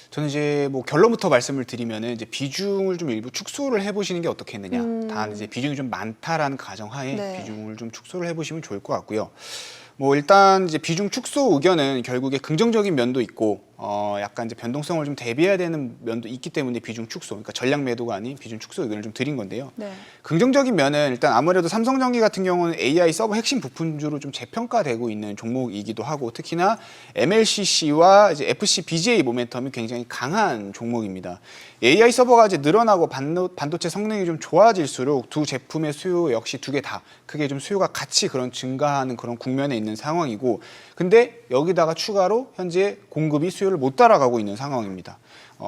저는 이제 뭐 결론부터 말씀을 드리면은 이제 비중을 좀 일부 축소를 해보시는 게 어떻겠느냐. 단 이제 비중이 좀 많다라는 가정하에 네. 비중을 좀 축소를 해보시면 좋을 것 같고요. 뭐 일단 이제 비중 축소 의견은 결국에 긍정적인 면도 있고 약간 이제 변동성을 좀 대비해야 되는 면도 있기 때문에 비중 축소, 그러니까 전략 매도가 아닌 비중 축소 의견을 좀 드린 건데요. 네. 긍정적인 면은 일단 아무래도 삼성전기 같은 경우는 AI 서버 핵심 부품주로 좀 재평가되고 있는 종목이기도 하고 특히나 MLCC와 이제 FC BGA 모멘텀이 굉장히 강한 종목입니다. AI 서버가 이제 늘어나고 반도체 성능이 좀 좋아질수록 두 제품의 수요 역시 두 개 다 크게 좀 수요가 같이 그런 증가하는 그런 국면에 있는 상황이고 근데 여기다가 추가로 현재 공급이 수요를 못 따라가고 있는 상황입니다.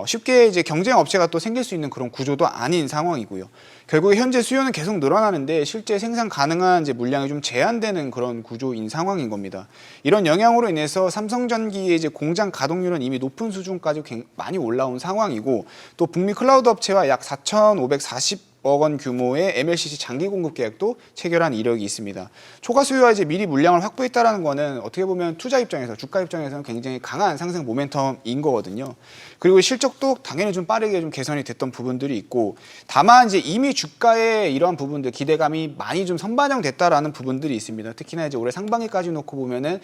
쉽게 이제 경쟁 업체가 또 생길 수 있는 그런 구조도 아닌 상황이고요. 결국에 현재 수요는 계속 늘어나는데 실제 생산 가능한 이제 물량이 좀 제한되는 그런 구조인 상황인 겁니다. 이런 영향으로 인해서 삼성전기의 이제 공장 가동률은 이미 높은 수준까지 많이 올라온 상황이고 또 북미 클라우드 업체와 약 4,540억 원 규모의 MLCC 장기 공급 계약도 체결한 이력이 있습니다. 초과 수요와 이제 미리 물량을 확보했다라는 거는 어떻게 보면 투자 입장에서 주가 입장에서는 굉장히 강한 상승 모멘텀인 거거든요. 그리고 실적도 당연히 좀 빠르게 좀 개선이 됐던 부분들이 있고 다만 이제 이미 주가에 이러한 부분들 기대감이 많이 좀 선반영됐다라는 부분들이 있습니다. 특히나 이제 올해 상반기까지 놓고 보면은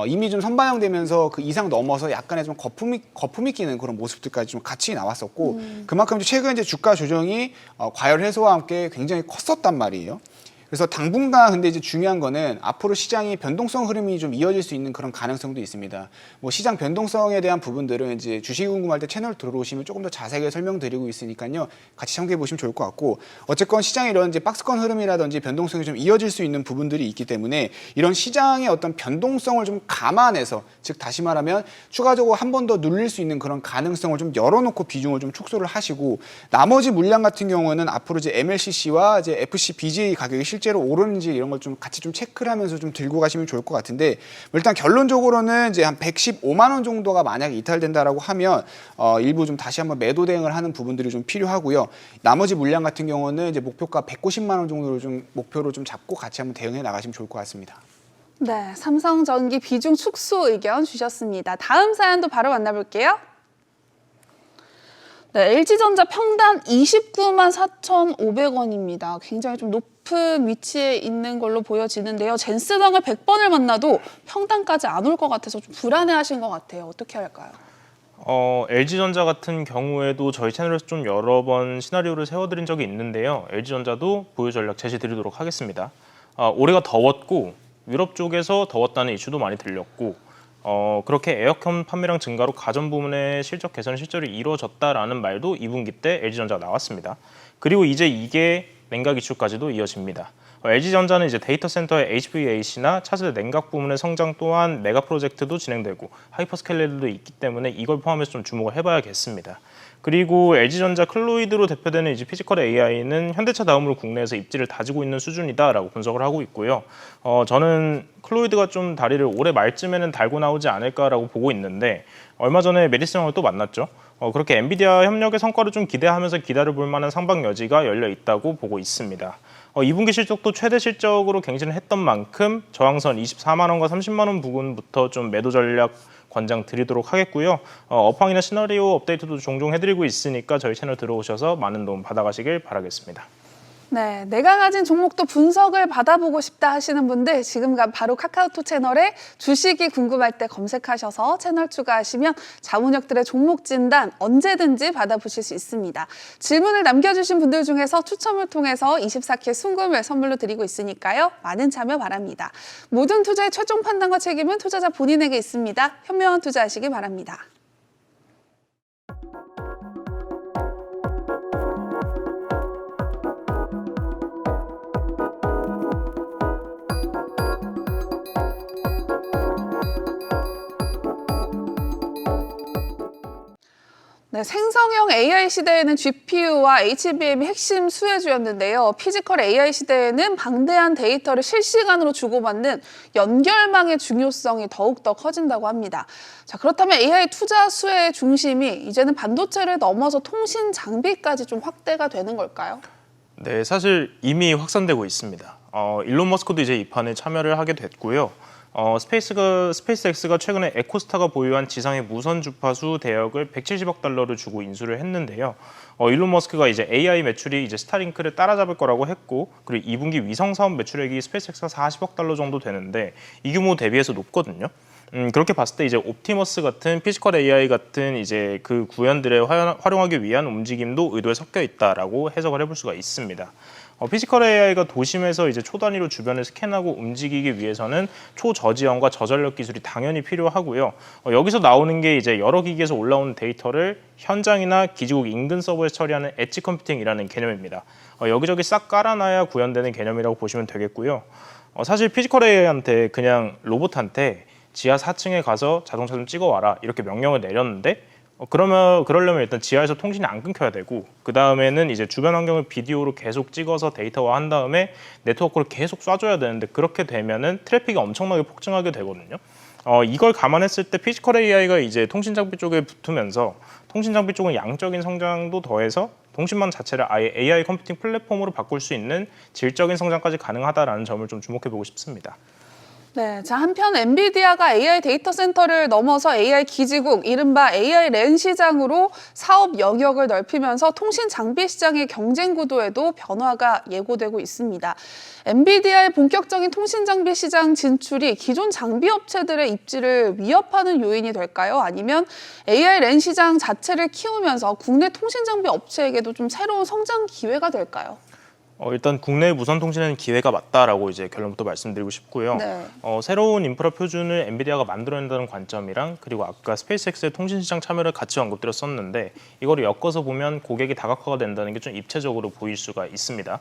이미 좀 선반영되면서 그 이상 넘어서 약간의 좀 거품이 끼는 그런 모습들까지 좀 같이 나왔었고 그만큼 최근 이제 주가 조정이 과열 해소와 함께 굉장히 컸었단 말이에요. 그래서 당분간 근데 이제 중요한 거는 앞으로 시장이 변동성 흐름이 좀 이어질 수 있는 그런 가능성도 있습니다. 뭐 시장 변동성에 대한 부분들은 이제 주식 궁금할 때 채널 들어오시면 조금 더 자세하게 설명드리고 있으니까요. 같이 참고해 보시면 좋을 것 같고 어쨌건 시장의 이런 이제 박스권 흐름이라든지 변동성이 좀 이어질 수 있는 부분들이 있기 때문에 이런 시장의 어떤 변동성을 좀 감안해서 즉 다시 말하면 추가적으로 한 번 더 눌릴 수 있는 그런 가능성을 좀 열어놓고 비중을 좀 축소를 하시고 나머지 물량 같은 경우는 앞으로 이제 MLCC와 이제 FC BGA 가격이 실제로 오르는지 이런 걸 좀 같이 좀 체크를 하면서 좀 들고 가시면 좋을 것 같은데 일단 결론적으로는 이제 한 115만 원 정도가 만약에 이탈된다라고 하면 일부 좀 다시 한번 매도 대응을 하는 부분들이 좀 필요하고요. 나머지 물량 같은 경우는 이제 목표가 190만 원 정도를 좀 목표로 좀 잡고 같이 한번 대응해 나가시면 좋을 것 같습니다. 네, 삼성전기 비중 축소 의견 주셨습니다. 다음 사연도 바로 만나볼게요. 네, LG전자 평단 29만 4,500원입니다. 굉장히 좀 높은 위치에 있는 걸로 보여지는데요. 젠스당을 100번을 만나도 평단까지 안 올 것 같아서 좀 불안해하신 것 같아요. 어떻게 할까요? LG전자 같은 경우에도 저희 채널에서 좀 여러 번 시나리오를 세워드린 적이 있는데요. LG전자도 보유 전략 제시드리도록 하겠습니다. 올해가 더웠고 유럽 쪽에서 더웠다는 이슈도 많이 들렸고 그렇게 에어컨 판매량 증가로 가전 부문의 실적 개선 실적이 이루어졌다라는 말도 2분기 때 LG전자가 나왔습니다. 그리고 이제 이게 냉각 이슈까지도 이어집니다. LG전자는 이제 데이터 센터의 HVAC나 차세대 냉각 부문의 성장 또한 메가 프로젝트도 진행되고 하이퍼스케일러도 있기 때문에 이걸 포함해서 좀 주목을 해봐야겠습니다. 그리고 LG전자 클로이드로 대표되는 이제 피지컬 AI는 현대차 다음으로 국내에서 입지를 다지고 있는 수준이다라고 분석을 하고 있고요. 저는 클로이드가 좀 다리를 올해 말쯤에는 달고 나오지 않을까라고 보고 있는데 얼마 전에 메디슨하고 또 만났죠. 그렇게 엔비디아 협력의 성과를 좀 기대하면서 기다려볼 만한 상방 여지가 열려 있다고 보고 있습니다. 2분기 실적도 최대 실적으로 갱신을 했던 만큼 저항선 24만 원과 30만 원 부근부터 좀 매도 전략 권장 드리도록 하겠고요. 업황이나 시나리오 업데이트도 종종 해드리고 있으니까 저희 채널 들어오셔서 많은 도움 받아가시길 바라겠습니다. 네, 내가 가진 종목도 분석을 받아보고 싶다 하시는 분들 지금 바로 카카오톡 채널에 주식이 궁금할 때 검색하셔서 채널 추가하시면 자문역들의 종목 진단 언제든지 받아보실 수 있습니다. 질문을 남겨주신 분들 중에서 추첨을 통해서 24K 순금을 선물로 드리고 있으니까요. 많은 참여 바랍니다. 모든 투자의 최종 판단과 책임은 투자자 본인에게 있습니다. 현명한 투자하시기 바랍니다. 네, 생성형 AI 시대에는 GPU와 HBM이 핵심 수혜주였는데요. 피지컬 AI 시대에는 방대한 데이터를 실시간으로 주고받는 연결망의 중요성이 더욱더 커진다고 합니다. 자, 그렇다면 AI 투자 수혜의 중심이 이제는 반도체를 넘어서 통신 장비까지 좀 확대가 되는 걸까요? 네, 사실 이미 확산되고 있습니다. 일론 머스크도 이제 이 판에 참여를 하게 됐고요. 스페이스X가 최근에 에코스타가 보유한 지상의 무선 주파수 대역을 170억 달러를 주고 인수를 했는데요. 일론 머스크가 이제 AI 매출이 이제 스타링크를 따라잡을 거라고 했고, 그리고 2분기 위성 사업 매출액이 스페이스X가 40억 달러 정도 되는데 이 규모 대비해서 높거든요. 그렇게 봤을 때 이제 옵티머스 같은 피지컬 AI 같은 이제 그 구현들에 활용하기 위한 움직임도 의도에 섞여 있다라고 해석을 해볼 수가 있습니다. 피지컬 AI가 도심에서 이제 초단위로 주변을 스캔하고 움직이기 위해서는 초저지연과 저전력 기술이 당연히 필요하고요. 여기서 나오는 게 이제 여러 기기에서 올라오는 데이터를 현장이나 기지국 인근 서버에 처리하는 엣지 컴퓨팅이라는 개념입니다. 여기저기 싹 깔아놔야 구현되는 개념이라고 보시면 되겠고요. 사실 피지컬 AI한테 그냥 로봇한테 지하 4층에 가서 자동차 좀 찍어와라 이렇게 명령을 내렸는데 그러려면 일단 지하에서 통신이 안 끊겨야 되고 그 다음에는 이제 주변 환경을 비디오로 계속 찍어서 데이터화한 다음에 네트워크를 계속 쏴줘야 되는데 그렇게 되면은 트래픽이 엄청나게 폭증하게 되거든요. 이걸 감안했을 때 피지컬 AI가 이제 통신 장비 쪽에 붙으면서 통신 장비 쪽은 양적인 성장도 더해서 통신망 자체를 아예 AI 컴퓨팅 플랫폼으로 바꿀 수 있는 질적인 성장까지 가능하다라는 점을 좀 주목해 보고 싶습니다. 네, 자, 한편 엔비디아가 AI 데이터 센터를 넘어서 AI 기지국, 이른바 AI 랜 시장으로 사업 영역을 넓히면서 통신 장비 시장의 경쟁 구도에도 변화가 예고되고 있습니다. 엔비디아의 본격적인 통신 장비 시장 진출이 기존 장비 업체들의 입지를 위협하는 요인이 될까요? 아니면 AI 랜 시장 자체를 키우면서 국내 통신 장비 업체에게도 좀 새로운 성장 기회가 될까요? 일단 국내 무선 통신에는 기회가 맞다라고 이제 결론부터 말씀드리고 싶고요. 네. 새로운 인프라 표준을 엔비디아가 만들어낸다는 관점이랑 그리고 아까 스페이스X의 통신 시장 참여를 같이 언급드렸었는데 이거를 엮어서 보면 고객이 다각화가 된다는 게 좀 입체적으로 보일 수가 있습니다.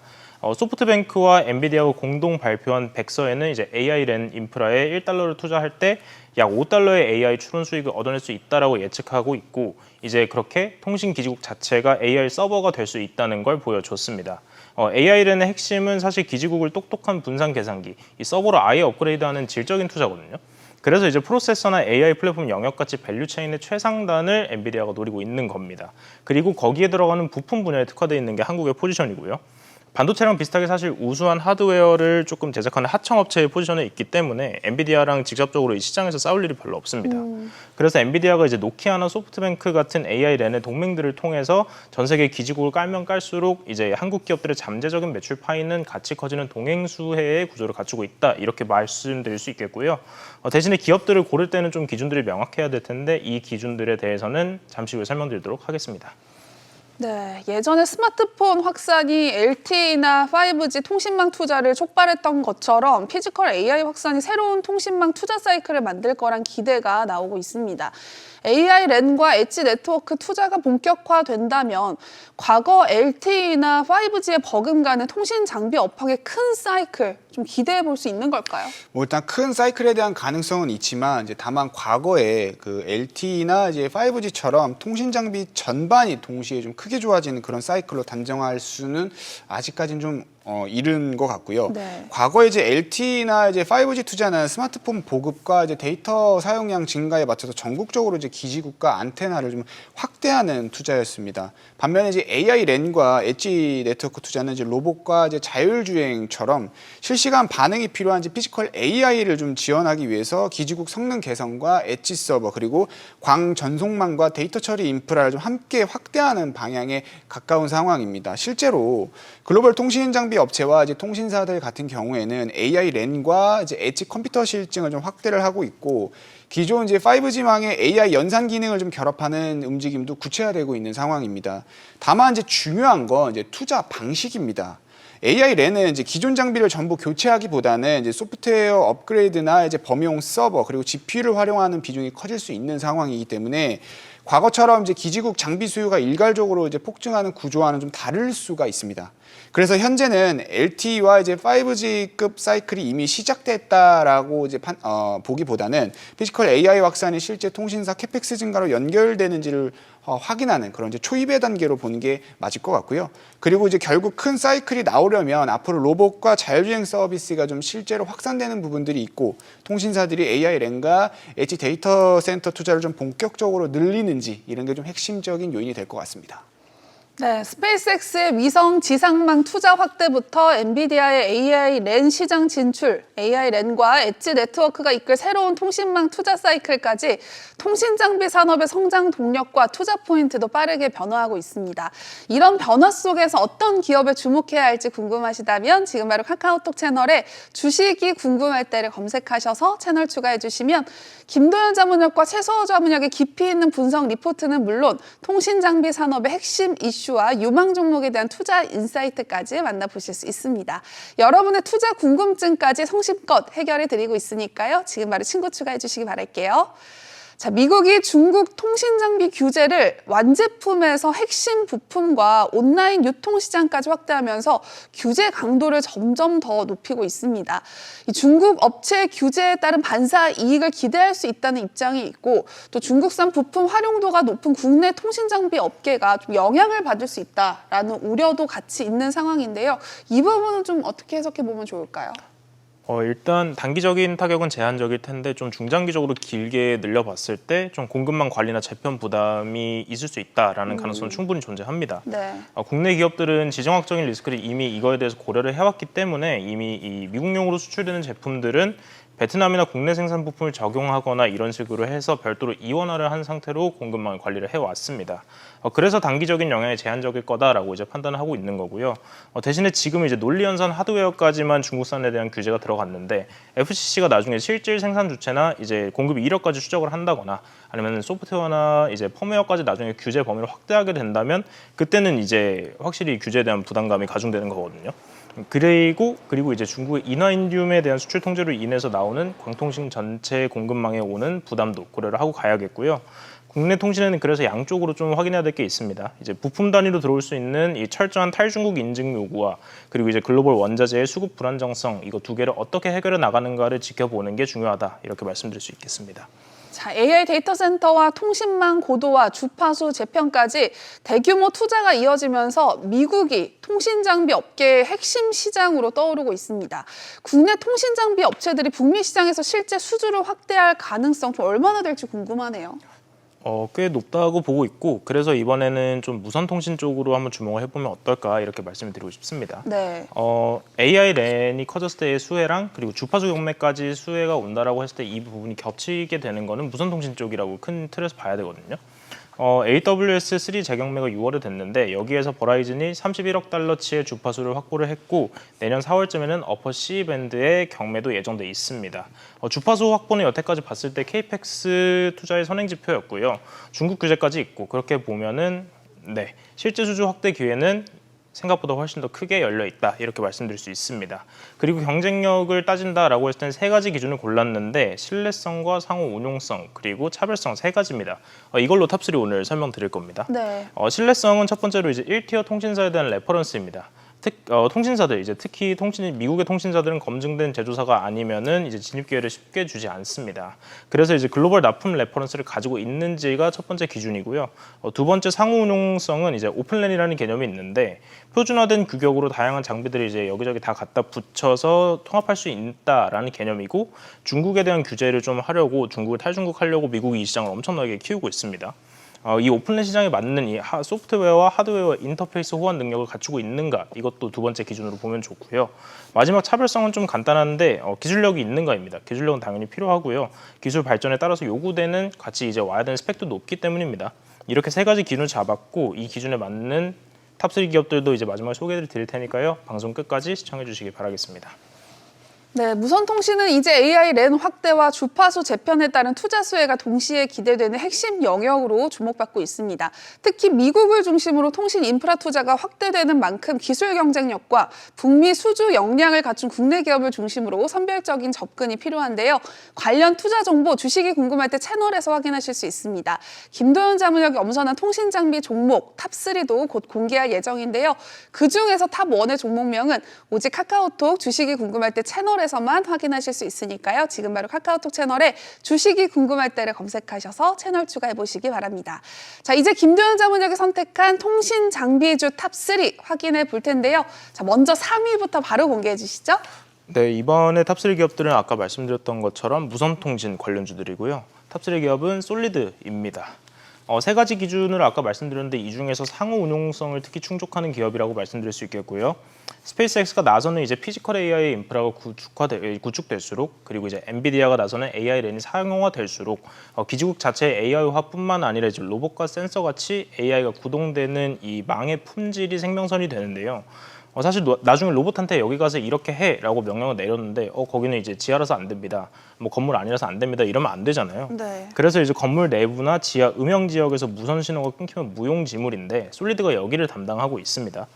소프트뱅크와 엔비디아가 공동 발표한 백서에는 이제 AI 랜 인프라에 1달러를 투자할 때 약 5달러의 AI 추론 수익을 얻어낼 수 있다라고 예측하고 있고 이제 그렇게 통신 기지국 자체가 AI 서버가 될 수 있다는 걸 보여줬습니다. AI랜의 핵심은 사실 기지국을 똑똑한 분산 계산기, 이 서버로 아예 업그레이드하는 질적인 투자거든요. 그래서 이제 프로세서나 AI 플랫폼 영역같이 밸류체인의 최상단을 엔비디아가 노리고 있는 겁니다. 그리고 거기에 들어가는 부품 분야에 특화되어 있는 게 한국의 포지션이고요. 반도체랑 비슷하게 사실 우수한 하드웨어를 조금 제작하는 하청업체의 포지션에 있기 때문에 엔비디아랑 직접적으로 이 시장에서 싸울 일이 별로 없습니다. 그래서 엔비디아가 이제 노키아나 소프트뱅크 같은 AI 랜의 동맹들을 통해서 전 세계 기지국을 깔면 깔수록 이제 한국 기업들의 잠재적인 매출 파이는 같이 커지는 동행수혜의 구조를 갖추고 있다 이렇게 말씀드릴 수 있겠고요. 대신에 기업들을 고를 때는 좀 기준들이 명확해야 될 텐데 이 기준들에 대해서는 잠시 후에 설명드리도록 하겠습니다. 네, 예전에 스마트폰 확산이 LTE나 5G 통신망 투자를 촉발했던 것처럼 피지컬 AI 확산이 새로운 통신망 투자 사이클을 만들 거란 기대가 나오고 있습니다. AI 랜과 엣지 네트워크 투자가 본격화된다면 과거 LTE나 5G에 버금가는 통신 장비 업황의 큰 사이클 좀 기대해 볼 수 있는 걸까요? 뭐 일단 큰 사이클에 대한 가능성은 있지만 이제 다만 과거에 그 LTE나 이제 5G처럼 통신 장비 전반이 동시에 좀 크게 좋아지는 그런 사이클로 단정할 수는 아직까지는 좀 이른 것 같고요. 네. 과거에 이제 LTE나 이제 5G 투자는 스마트폰 보급과 이제 데이터 사용량 증가에 맞춰서 전국적으로 이제 기지국과 안테나를 좀 확대하는 투자였습니다. 반면에 이제 AI 랜과 엣지 네트워크 투자는 이제 로봇과 이제 자율주행처럼 실시간 반응이 필요한 이제 피지컬 AI를 좀 지원하기 위해서 기지국 성능 개선과 엣지 서버 그리고 광 전송망과 데이터 처리 인프라를 좀 함께 확대하는 방향에 가까운 상황입니다. 실제로 글로벌 통신 장비 업체와 이제 통신사들 같은 경우에는 AI 랜과 이제 엣지 컴퓨터 실증을 좀 확대를 하고 있고 기존 이제 5G망의 AI 연산 기능을 좀 결합하는 움직임도 구체화되고 있는 상황입니다. 다만 이제 중요한 건 이제 투자 방식입니다. AI 랜은 이제 기존 장비를 전부 교체하기보다는 이제 소프트웨어 업그레이드나 이제 범용 서버 그리고 GPU를 활용하는 비중이 커질 수 있는 상황이기 때문에 과거처럼 이제 기지국 장비 수요가 일괄적으로 이제 폭증하는 구조와는 좀 다를 수가 있습니다. 그래서 현재는 LTE와 이제 5G급 사이클이 이미 시작됐다라고 이제 보기보다는 피지컬 AI 확산이 실제 통신사 캐펙스 증가로 연결되는지를 확인하는 그런 이제 초입의 단계로 보는 게 맞을 것 같고요. 그리고 이제 결국 큰 사이클이 나오려면 앞으로 로봇과 자율주행 서비스가 좀 실제로 확산되는 부분들이 있고 통신사들이 AI 랜과 엣지 데이터 센터 투자를 좀 본격적으로 늘리는지 이런 게 좀 핵심적인 요인이 될 것 같습니다. 네, 스페이스X의 위성 지상망 투자 확대부터 엔비디아의 AI 랜 시장 진출, AI 랜과 엣지 네트워크가 이끌 새로운 통신망 투자 사이클까지 통신 장비 산업의 성장 동력과 투자 포인트도 빠르게 변화하고 있습니다. 이런 변화 속에서 어떤 기업에 주목해야 할지 궁금하시다면 지금 바로 카카오톡 채널에 주식이 궁금할 때를 검색하셔서 채널 추가해 주시면 김도연 자문역과 최서호 자문역의 깊이 있는 분석 리포트는 물론 통신 장비 산업의 핵심 이슈와 유망 종목에 대한 투자 인사이트까지 만나보실 수 있습니다. 여러분의 투자 궁금증까지 성심껏 해결해 드리고 있으니까요. 지금 바로 친구 추가해 주시기 바랄게요. 자, 미국이 중국 통신장비 규제를 완제품에서 핵심 부품과 온라인 유통시장까지 확대하면서 규제 강도를 점점 더 높이고 있습니다. 이 중국 업체의 규제에 따른 반사 이익을 기대할 수 있다는 입장이 있고 또 중국산 부품 활용도가 높은 국내 통신장비 업계가 좀 영향을 받을 수 있다라는 우려도 같이 있는 상황인데요. 이 부분은 좀 어떻게 해석해 보면 좋을까요? 일단 단기적인 타격은 제한적일 텐데 좀 중장기적으로 길게 늘려봤을 때 좀 공급망 관리나 재편 부담이 있을 수 있다라는 가능성은 충분히 존재합니다. 네. 국내 기업들은 지정학적인 리스크를 이미 이거에 대해서 고려를 해왔기 때문에 이미 이 미국용으로 수출되는 제품들은 베트남이나 국내 생산 부품을 적용하거나 이런 식으로 해서 별도로 이원화를 한 상태로 공급망 관리를 해왔습니다. 그래서 단기적인 영향이 제한적일 거다라고 이제 판단을 하고 있는 거고요. 대신에 지금 이제 논리연산 하드웨어까지만 중국산에 대한 규제가 들어갔는데 FCC가 나중에 실질 생산 주체나 이제 공급 이력까지 추적을 한다거나 아니면 소프트웨어나 이제 펌웨어까지 나중에 규제 범위를 확대하게 된다면 그때는 이제 확실히 규제에 대한 부담감이 가중되는 거거든요. 그리고 이제 중국의 인화인듐에 대한 수출 통제로 인해서 나오는 광통신 전체 공급망에 오는 부담도 고려를 하고 가야겠고요. 국내 통신에는 그래서 양쪽으로 좀 확인해야 될 게 있습니다. 이제 부품 단위로 들어올 수 있는 이 철저한 탈중국 인증 요구와 그리고 이제 글로벌 원자재의 수급 불안정성 이거 두 개를 어떻게 해결해 나가는가를 지켜보는 게 중요하다 이렇게 말씀드릴 수 있겠습니다. 자, AI 데이터 센터와 통신망 고도화, 주파수 재편까지 대규모 투자가 이어지면서 미국이 통신장비 업계의 핵심 시장으로 떠오르고 있습니다. 국내 통신장비 업체들이 북미 시장에서 실제 수주를 확대할 가능성 좀 얼마나 될지 궁금하네요. 꽤 높다고 보고 있고 그래서 이번에는 좀 무선통신 쪽으로 한번 주목을 해보면 어떨까 이렇게 말씀을 드리고 싶습니다. 네. AI 랜이 커졌을 때의 수혜랑 그리고 주파수 경매까지 수혜가 온다라고 했을 때 이 부분이 겹치게 되는 거는 무선통신 쪽이라고 큰 틀에서 봐야 되거든요. AWS-3 재경매가 6월에 됐는데 여기에서 버라이즌이 31억 달러치의 주파수를 확보를 했고 내년 4월쯤에는 어퍼 C밴드의 경매도 예정돼 있습니다. 주파수 확보는 여태까지 봤을 때 KPEX 투자의 선행지표였고요. 중국 규제까지 있고 그렇게 보면은 네, 실제 수주 확대 기회는 생각보다 훨씬 더 크게 열려 있다 이렇게 말씀드릴 수 있습니다. 그리고 경쟁력을 따진다라고 했을 때는 세 가지 기준을 골랐는데 신뢰성과 상호 운용성 그리고 차별성 세 가지입니다. 이걸로 탑3 오늘 설명드릴 겁니다. 네. 신뢰성은 첫 번째로 이제 1티어 통신사에 대한 레퍼런스입니다. 통신사들 이제 특히 미국의 통신사들은 검증된 제조사가 아니면은 이제 진입 기회를 쉽게 주지 않습니다. 그래서 이제 글로벌 납품 레퍼런스를 가지고 있는지가 첫 번째 기준이고요. 두 번째 상호 운용성은 이제 오픈랜이라는 개념이 있는데 표준화된 규격으로 다양한 장비들을 이제 여기저기 다 갖다 붙여서 통합할 수 있다라는 개념이고 중국에 대한 규제를 좀 하려고 중국을 탈중국하려고 미국이 이 시장을 엄청나게 키우고 있습니다. 이 오픈랜 시장에 맞는 이 소프트웨어와 하드웨어 인터페이스 호환 능력을 갖추고 있는가 이것도 두 번째 기준으로 보면 좋고요. 마지막 차별성은 좀 간단한데 기술력이 있는가입니다. 기술력은 당연히 필요하고요. 기술 발전에 따라서 요구되는 같이 이제 와야 되는 스펙도 높기 때문입니다. 이렇게 세 가지 기준을 잡았고 이 기준에 맞는 탑3 기업들도 이제 마지막에 소개를 드릴 테니까요. 방송 끝까지 시청해 주시기 바라겠습니다. 네, 무선통신은 이제 AI 랜 확대와 주파수 재편에 따른 투자 수혜가 동시에 기대되는 핵심 영역으로 주목받고 있습니다. 특히 미국을 중심으로 통신 인프라 투자가 확대되는 만큼 기술 경쟁력과 북미 수주 역량을 갖춘 국내 기업을 중심으로 선별적인 접근이 필요한데요. 관련 투자 정보, 주식이 궁금할 때 채널에서 확인하실 수 있습니다. 김도현 자문역이 엄선한 통신 장비 종목 탑3도 곧 공개할 예정인데요. 그중에서 탑1의 종목명은 오직 카카오톡 주식이 궁금할 때 채널에 에서만 확인하실 수 있으니까요. 지금 바로 카카오톡 채널에 주식이 궁금할 때를 검색하셔서 채널 추가해 보시기 바랍니다. 자, 이제 김도현 자문역이 선택한 통신 장비주 탑3 확인해 볼 텐데요. 자, 먼저 3위부터 바로 공개해 주시죠. 네, 이번에 탑3 기업들은 아까 말씀드렸던 것처럼 무선통신 관련주들이고요. 탑3 기업은 솔리드입니다. 세 가지 기준을 아까 말씀드렸는데 이 중에서 상호 운용성을 특히 충족하는 기업이라고 말씀드릴 수 있겠고요. 스페이스X가 나서는 이제 피지컬 AI 인프라가 구축될수록 그리고 이제 엔비디아가 나서는 AI 랜이 상용화될수록 기지국 자체의 AI화뿐만 아니라 이제 로봇과 센서 같이 AI가 구동되는 이 망의 품질이 생명선이 되는데요. 사실 나중에 로봇한테 여기 가서 이렇게 해라고 명령을 내렸는데 거기는 이제 지하라서 안 됩니다. 뭐 건물 아니라서 안 됩니다. 이러면 안 되잖아요. 네. 그래서 이제 건물 내부나 지하 음영 지역에서 무선 신호가 끊기면 무용지물인데 솔리드가 여기를 담당하고 있습니다.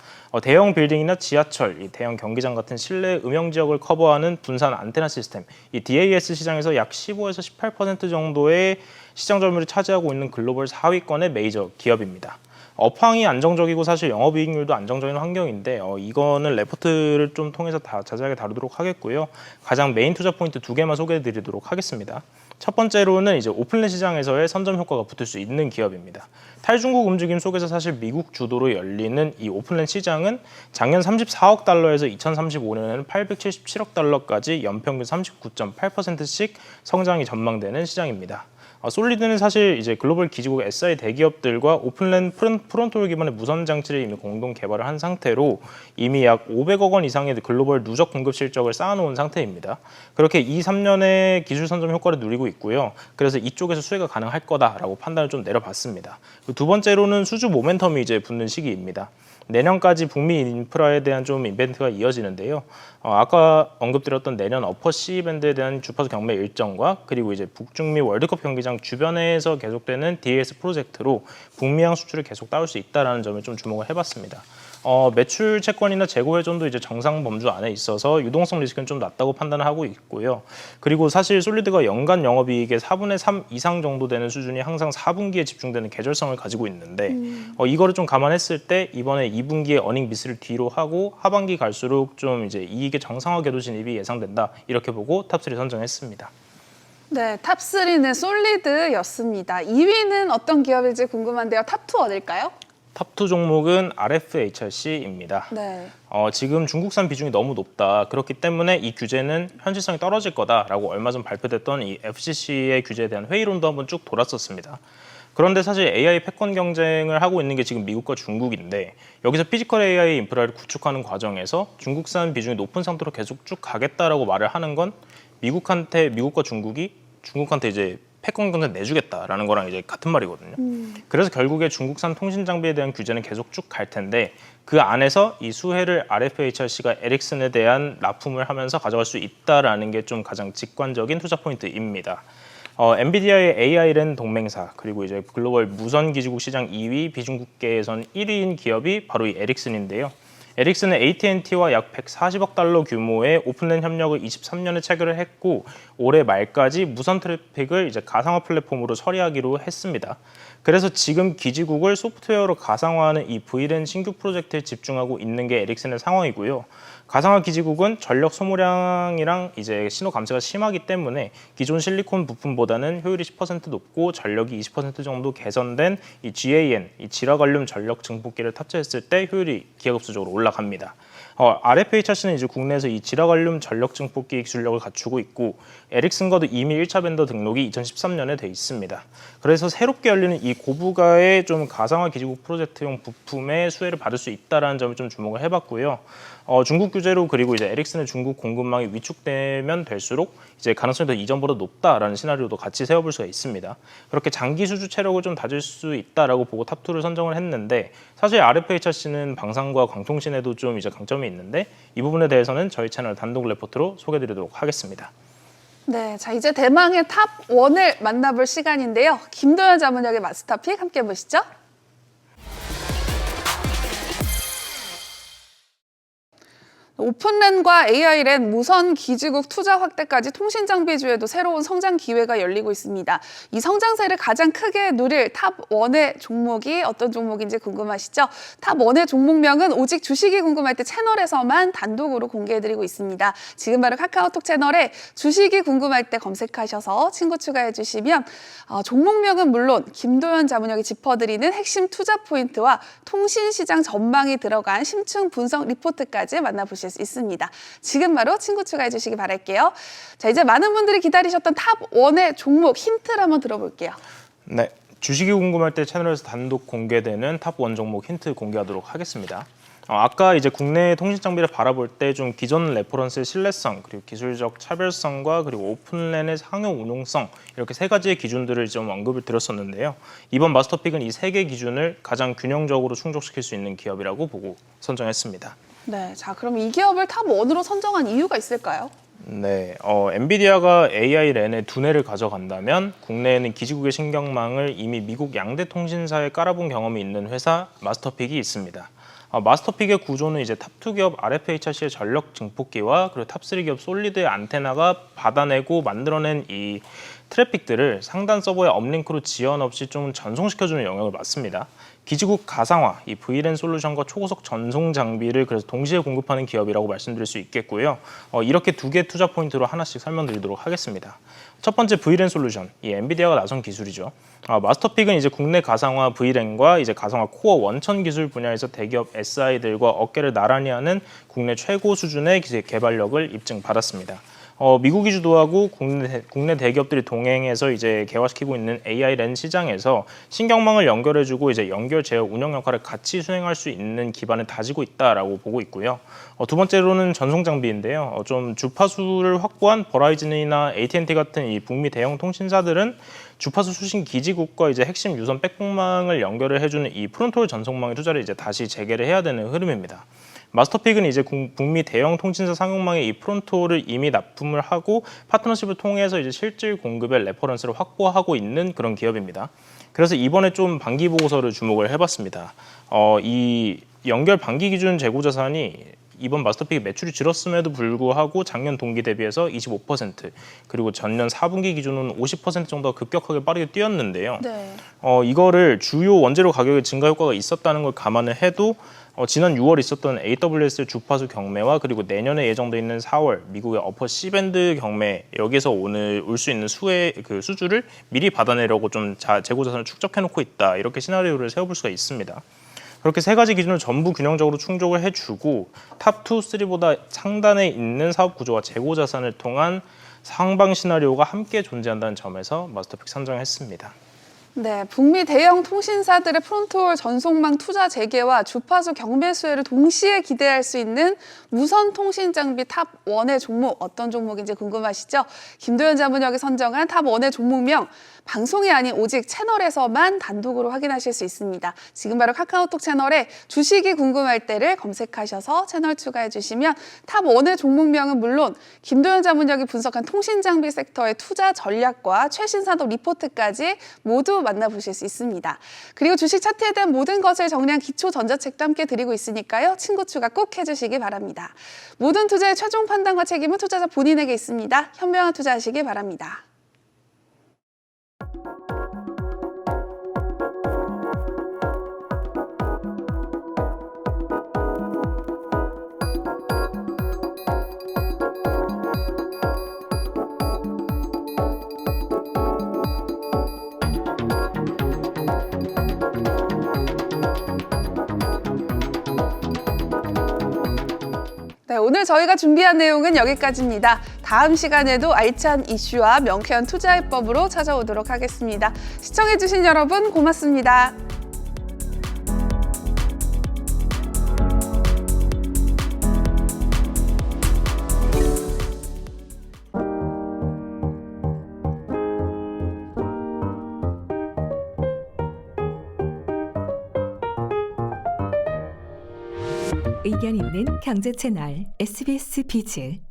대형 빌딩이나 지하철, 이 대형 경기장 같은 실내 음영 지역을 커버하는 분산 안테나 시스템, 이 DAS 시장에서 약 15에서 18% 정도의 시장 점유율을 차지하고 있는 글로벌 4위권의 메이저 기업입니다. 업황이 안정적이고 사실 영업이익률도 안정적인 환경인데 이거는 레포트를 좀 통해서 다 자세하게 다루도록 하겠고요. 가장 메인 투자 포인트 2개만 소개해드리도록 하겠습니다. 첫 번째로는 이제 오픈랜 시장에서의 선점 효과가 붙을 수 있는 기업입니다. 탈중국 움직임 속에서 사실 미국 주도로 열리는 이 오픈랜 시장은 작년 34억 달러에서 2035년에는 877억 달러까지 연평균 39.8%씩 성장이 전망되는 시장입니다. 솔리드는 사실 이제 글로벌 기지국 SI 대기업들과 오픈랜 프론토롤 기반의 무선 장치를 이미 공동 개발을 한 상태로 이미 약 500억 원 이상의 글로벌 누적 공급 실적을 쌓아놓은 상태입니다. 그렇게 2-3년의 기술 선점 효과를 누리고 있고요. 그래서 이쪽에서 수혜가 가능할 거다라고 판단을 좀 내려봤습니다. 두 번째로는 수주 모멘텀이 이제 붙는 시기입니다. 내년까지 북미 인프라에 대한 좀 이벤트가 이어지는데요. 아까 언급드렸던 내년 어퍼 C밴드에 대한 주파수 경매 일정과 그리고 이제 북중미 월드컵 경기장 주변에서 계속되는 DAS 프로젝트로 북미향 수출을 계속 따올 수 있다는 점에 좀 주목을 해봤습니다. 매출 채권이나 재고 회전도 이제 정상 범주 안에 있어서 유동성 리스크는 좀 낮다고 판단을 하고 있고요. 그리고 사실 솔리드가 연간 영업이익의 4분의 3 이상 정도 되는 수준이 항상 4분기에 집중되는 계절성을 가지고 있는데 이거를 좀 감안했을 때 이번에 2분기에 어닝 미스를 뒤로 하고 하반기 갈수록 좀 이제 이익의 정상화 궤도 진입이 예상된다 이렇게 보고 탑3 선정했습니다. 네, 탑3는 솔리드였습니다. 2위는 어떤 기업일지 궁금한데요. 탑2 어딜까요? 탑2 종목은 RFHRC입니다. 네. 지금 중국산 비중이 너무 높다. 그렇기 때문에 이 규제는 현실성이 떨어질 거다라고 얼마 전 발표됐던 이 FCC의 규제에 대한 회의론도 한번 쭉 돌았었습니다. 그런데 사실 AI 패권 경쟁을 하고 있는 게 지금 미국과 중국인데 여기서 피지컬 AI 인프라를 구축하는 과정에서 중국산 비중이 높은 상태로 계속 쭉 가겠다라고 말을 하는 건 미국과 중국한테 이제 패권 경쟁 내주겠다라는 거랑 이제 같은 말이거든요. 그래서 결국에 중국산 통신 장비에 대한 규제는 계속 쭉 갈 텐데 그 안에서 이 수혜를 RFHRC가 에릭슨에 대한 납품을 하면서 가져갈 수 있다라는 게 좀 가장 직관적인 투자 포인트입니다. 엔비디아의 AI-랜 동맹사 그리고 이제 글로벌 무선 기지국 시장 2위, 비중국계에선 1위인 기업이 바로 이 에릭슨인데요. 에릭슨은 AT&T와 약 140억 달러 규모의 오픈랜 협력을 23년에 체결을 했고 올해 말까지 무선 트래픽을 이제 가상화 플랫폼으로 처리하기로 했습니다. 그래서 지금 기지국을 소프트웨어로 가상화하는 이 V랜 신규 프로젝트에 집중하고 있는 게 에릭슨의 상황이고요. 가상화 기지국은 전력 소모량이랑 이제 신호 감소가 심하기 때문에 기존 실리콘 부품보다는 효율이 10% 높고 전력이 20% 정도 개선된 이 GAN, 이 지라갈륨 전력 증폭기를 탑재했을 때 효율이 기하급수적으로 올라갑니다. RFA 차시는 이제 국내에서 이 지라갈륨 전력 증폭기 기술력을 갖추고 있고 에릭슨과도 이미 1차 벤더 등록이 2013년에 돼 있습니다. 그래서 새롭게 열리는 이 고부가의 좀 가상화 기지국 프로젝트용 부품의 수혜를 받을 수 있다라는 점을 좀 주목을 해봤고요. 중국 규제로 그리고 이제 에릭슨의 중국 공급망이 위축되면 될수록 이제 가능성이 더 이전보다 높다라는 시나리오도 같이 세워볼 수가 있습니다. 그렇게 장기 수주 체력을 좀 다질 수 있다라고 보고 탑2를 선정을 했는데 사실 RFA 차시는 방산과 광통신에도 좀 이제 강점이 있는데 이 부분에 대해서는 저희 채널 단독 레포트로 소개드리도록 하겠습니다. 네, 자 이제 대망의 탑1을 만나볼 시간인데요. 김도현 자문역의 마스터픽 함께 보시죠. 오픈랜과 AI랜 무선 기지국 투자 확대까지 통신 장비주에도 새로운 성장 기회가 열리고 있습니다. 이 성장세를 가장 크게 누릴 탑1의 종목이 어떤 종목인지 궁금하시죠? 탑1의 종목명은 오직 주식이 궁금할 때 채널에서만 단독으로 공개해드리고 있습니다. 지금 바로 카카오톡 채널에 주식이 궁금할 때 검색하셔서 친구 추가해주시면 종목명은 물론 김도현 자문역이 짚어드리는 핵심 투자 포인트와 통신시장 전망이 들어간 심층 분석 리포트까지 만나보실 수 있습니다. 지금 바로 친구 추가해 주시기 바랄게요. 자, 이제 많은 분들이 기다리셨던 탑1의 종목 힌트를 한번 들어볼게요. 네, 주식이 궁금할 때 채널에서 단독 공개되는 탑1 종목 힌트 공개하도록 하겠습니다. 아까 이제 국내 통신 장비를 바라볼 때 좀 기존 레퍼런스의 신뢰성, 그리고 기술적 차별성과 그리고 오픈랜의 상용 운용성 이렇게 세 가지의 기준들을 좀 언급을 드렸었는데요. 이번 마스터픽은 이 세 개 기준을 가장 균형적으로 충족시킬 수 있는 기업이라고 보고 선정했습니다. 네, 자 그럼 이 기업을 탑1으로 선정한 이유가 있을까요? 네, 엔비디아가 AI-랜의 두뇌를 가져간다면 국내에는 기지국의 신경망을 이미 미국 양대 통신사에 깔아본 경험이 있는 회사 마스터픽이 있습니다. 마스터픽의 구조는 이제 탑2 기업 RFA 차시의 전력 증폭기와 그리고 탑3 기업 솔리드의 안테나가 받아내고 만들어낸 이 트래픽들을 상단 서버의 업링크로 지연 없이 좀 전송시켜주는 영역을 맡습니다. 기지국 가상화, 이 V랜 솔루션과 초고속 전송 장비를 그래서 동시에 공급하는 기업이라고 말씀드릴 수 있겠고요. 이렇게 두 개 투자 포인트로 하나씩 설명드리도록 하겠습니다. 첫 번째 V랜 솔루션, 이 엔비디아가 나선 기술이죠. 마스터픽은 이제 국내 가상화 V랜과 이제 가상화 코어 원천 기술 분야에서 대기업 SI들과 어깨를 나란히 하는 국내 최고 수준의 개발력을 입증받았습니다. 미국이 주도하고 국내 대기업들이 동행해서 이제 개화시키고 있는 AI-랜 시장에서 신경망을 연결해주고 이제 연결 제어 운영 역할을 같이 수행할 수 있는 기반을 다지고 있다라고 보고 있고요. 두 번째로는 전송 장비인데요. 좀 주파수를 확보한 버라이즌이나 AT&T 같은 이 북미 대형 통신사들은 주파수 수신 기지국과 이제 핵심 유선 백북망을 연결을 해주는 이 프론토 전송망의 투자를 이제 다시 재개를 해야 되는 흐름입니다. 마스터픽은 이제 북미 대형 통신사 상용망에 이 프론토를 이미 납품을 하고 파트너십을 통해서 이제 실질 공급의 레퍼런스를 확보하고 있는 그런 기업입니다. 그래서 이번에 좀 반기 보고서를 주목을 해봤습니다. 이 연결 반기 기준 재고 자산이 이번 마스터픽 매출이 줄었음에도 불구하고 작년 동기 대비해서 25% 그리고 전년 4분기 기준으로는 50% 정도가 급격하게 빠르게 뛰었는데요. 네. 이거를 주요 원재료 가격의 증가 효과가 있었다는 걸 감안을 해도 지난 6월 있었던 AWS의 주파수 경매와 그리고 내년에 예정돼 있는 4월 미국의 어퍼 C밴드 경매 여기서 올 수 있는 수주를 미리 받아내려고 좀 재고 자산을 축적해 놓고 있다 이렇게 시나리오를 세워볼 수가 있습니다. 그렇게 세 가지 기준을 전부 균형적으로 충족을 해주고 탑2, 3보다 상단에 있는 사업 구조와 재고 자산을 통한 상방 시나리오가 함께 존재한다는 점에서 마스터픽 선정했습니다. 네, 북미 대형 통신사들의 프론트홀 전송망 투자 재개와 주파수 경매 수혜를 동시에 기대할 수 있는 무선 통신 장비 탑 1의 종목, 어떤 종목인지 궁금하시죠? 김도현 자문역이 선정한 탑 1의 종목명, 방송이 아닌 오직 채널에서만 단독으로 확인하실 수 있습니다. 지금 바로 카카오톡 채널에 주식이 궁금할 때를 검색하셔서 채널 추가해 주시면 탑 1의 종목명은 물론 김도현 자문역이 분석한 통신 장비 섹터의 투자 전략과 최신 산업 리포트까지 모두 만나보실 수 있습니다. 그리고 주식 차트에 대한 모든 것을 정리한 기초 전자책도 함께 드리고 있으니까요. 친구 추가 꼭 해주시기 바랍니다. 모든 투자의 최종 판단과 책임은 투자자 본인에게 있습니다. 현명한 투자하시기 바랍니다. 네, 오늘 저희가 준비한 내용은 여기까지입니다. 다음 시간에도 알찬 이슈와 명쾌한 투자해법으로 찾아오도록 하겠습니다. 시청해주신 여러분 고맙습니다. 의견 있는 경제 채널 SBS 비즈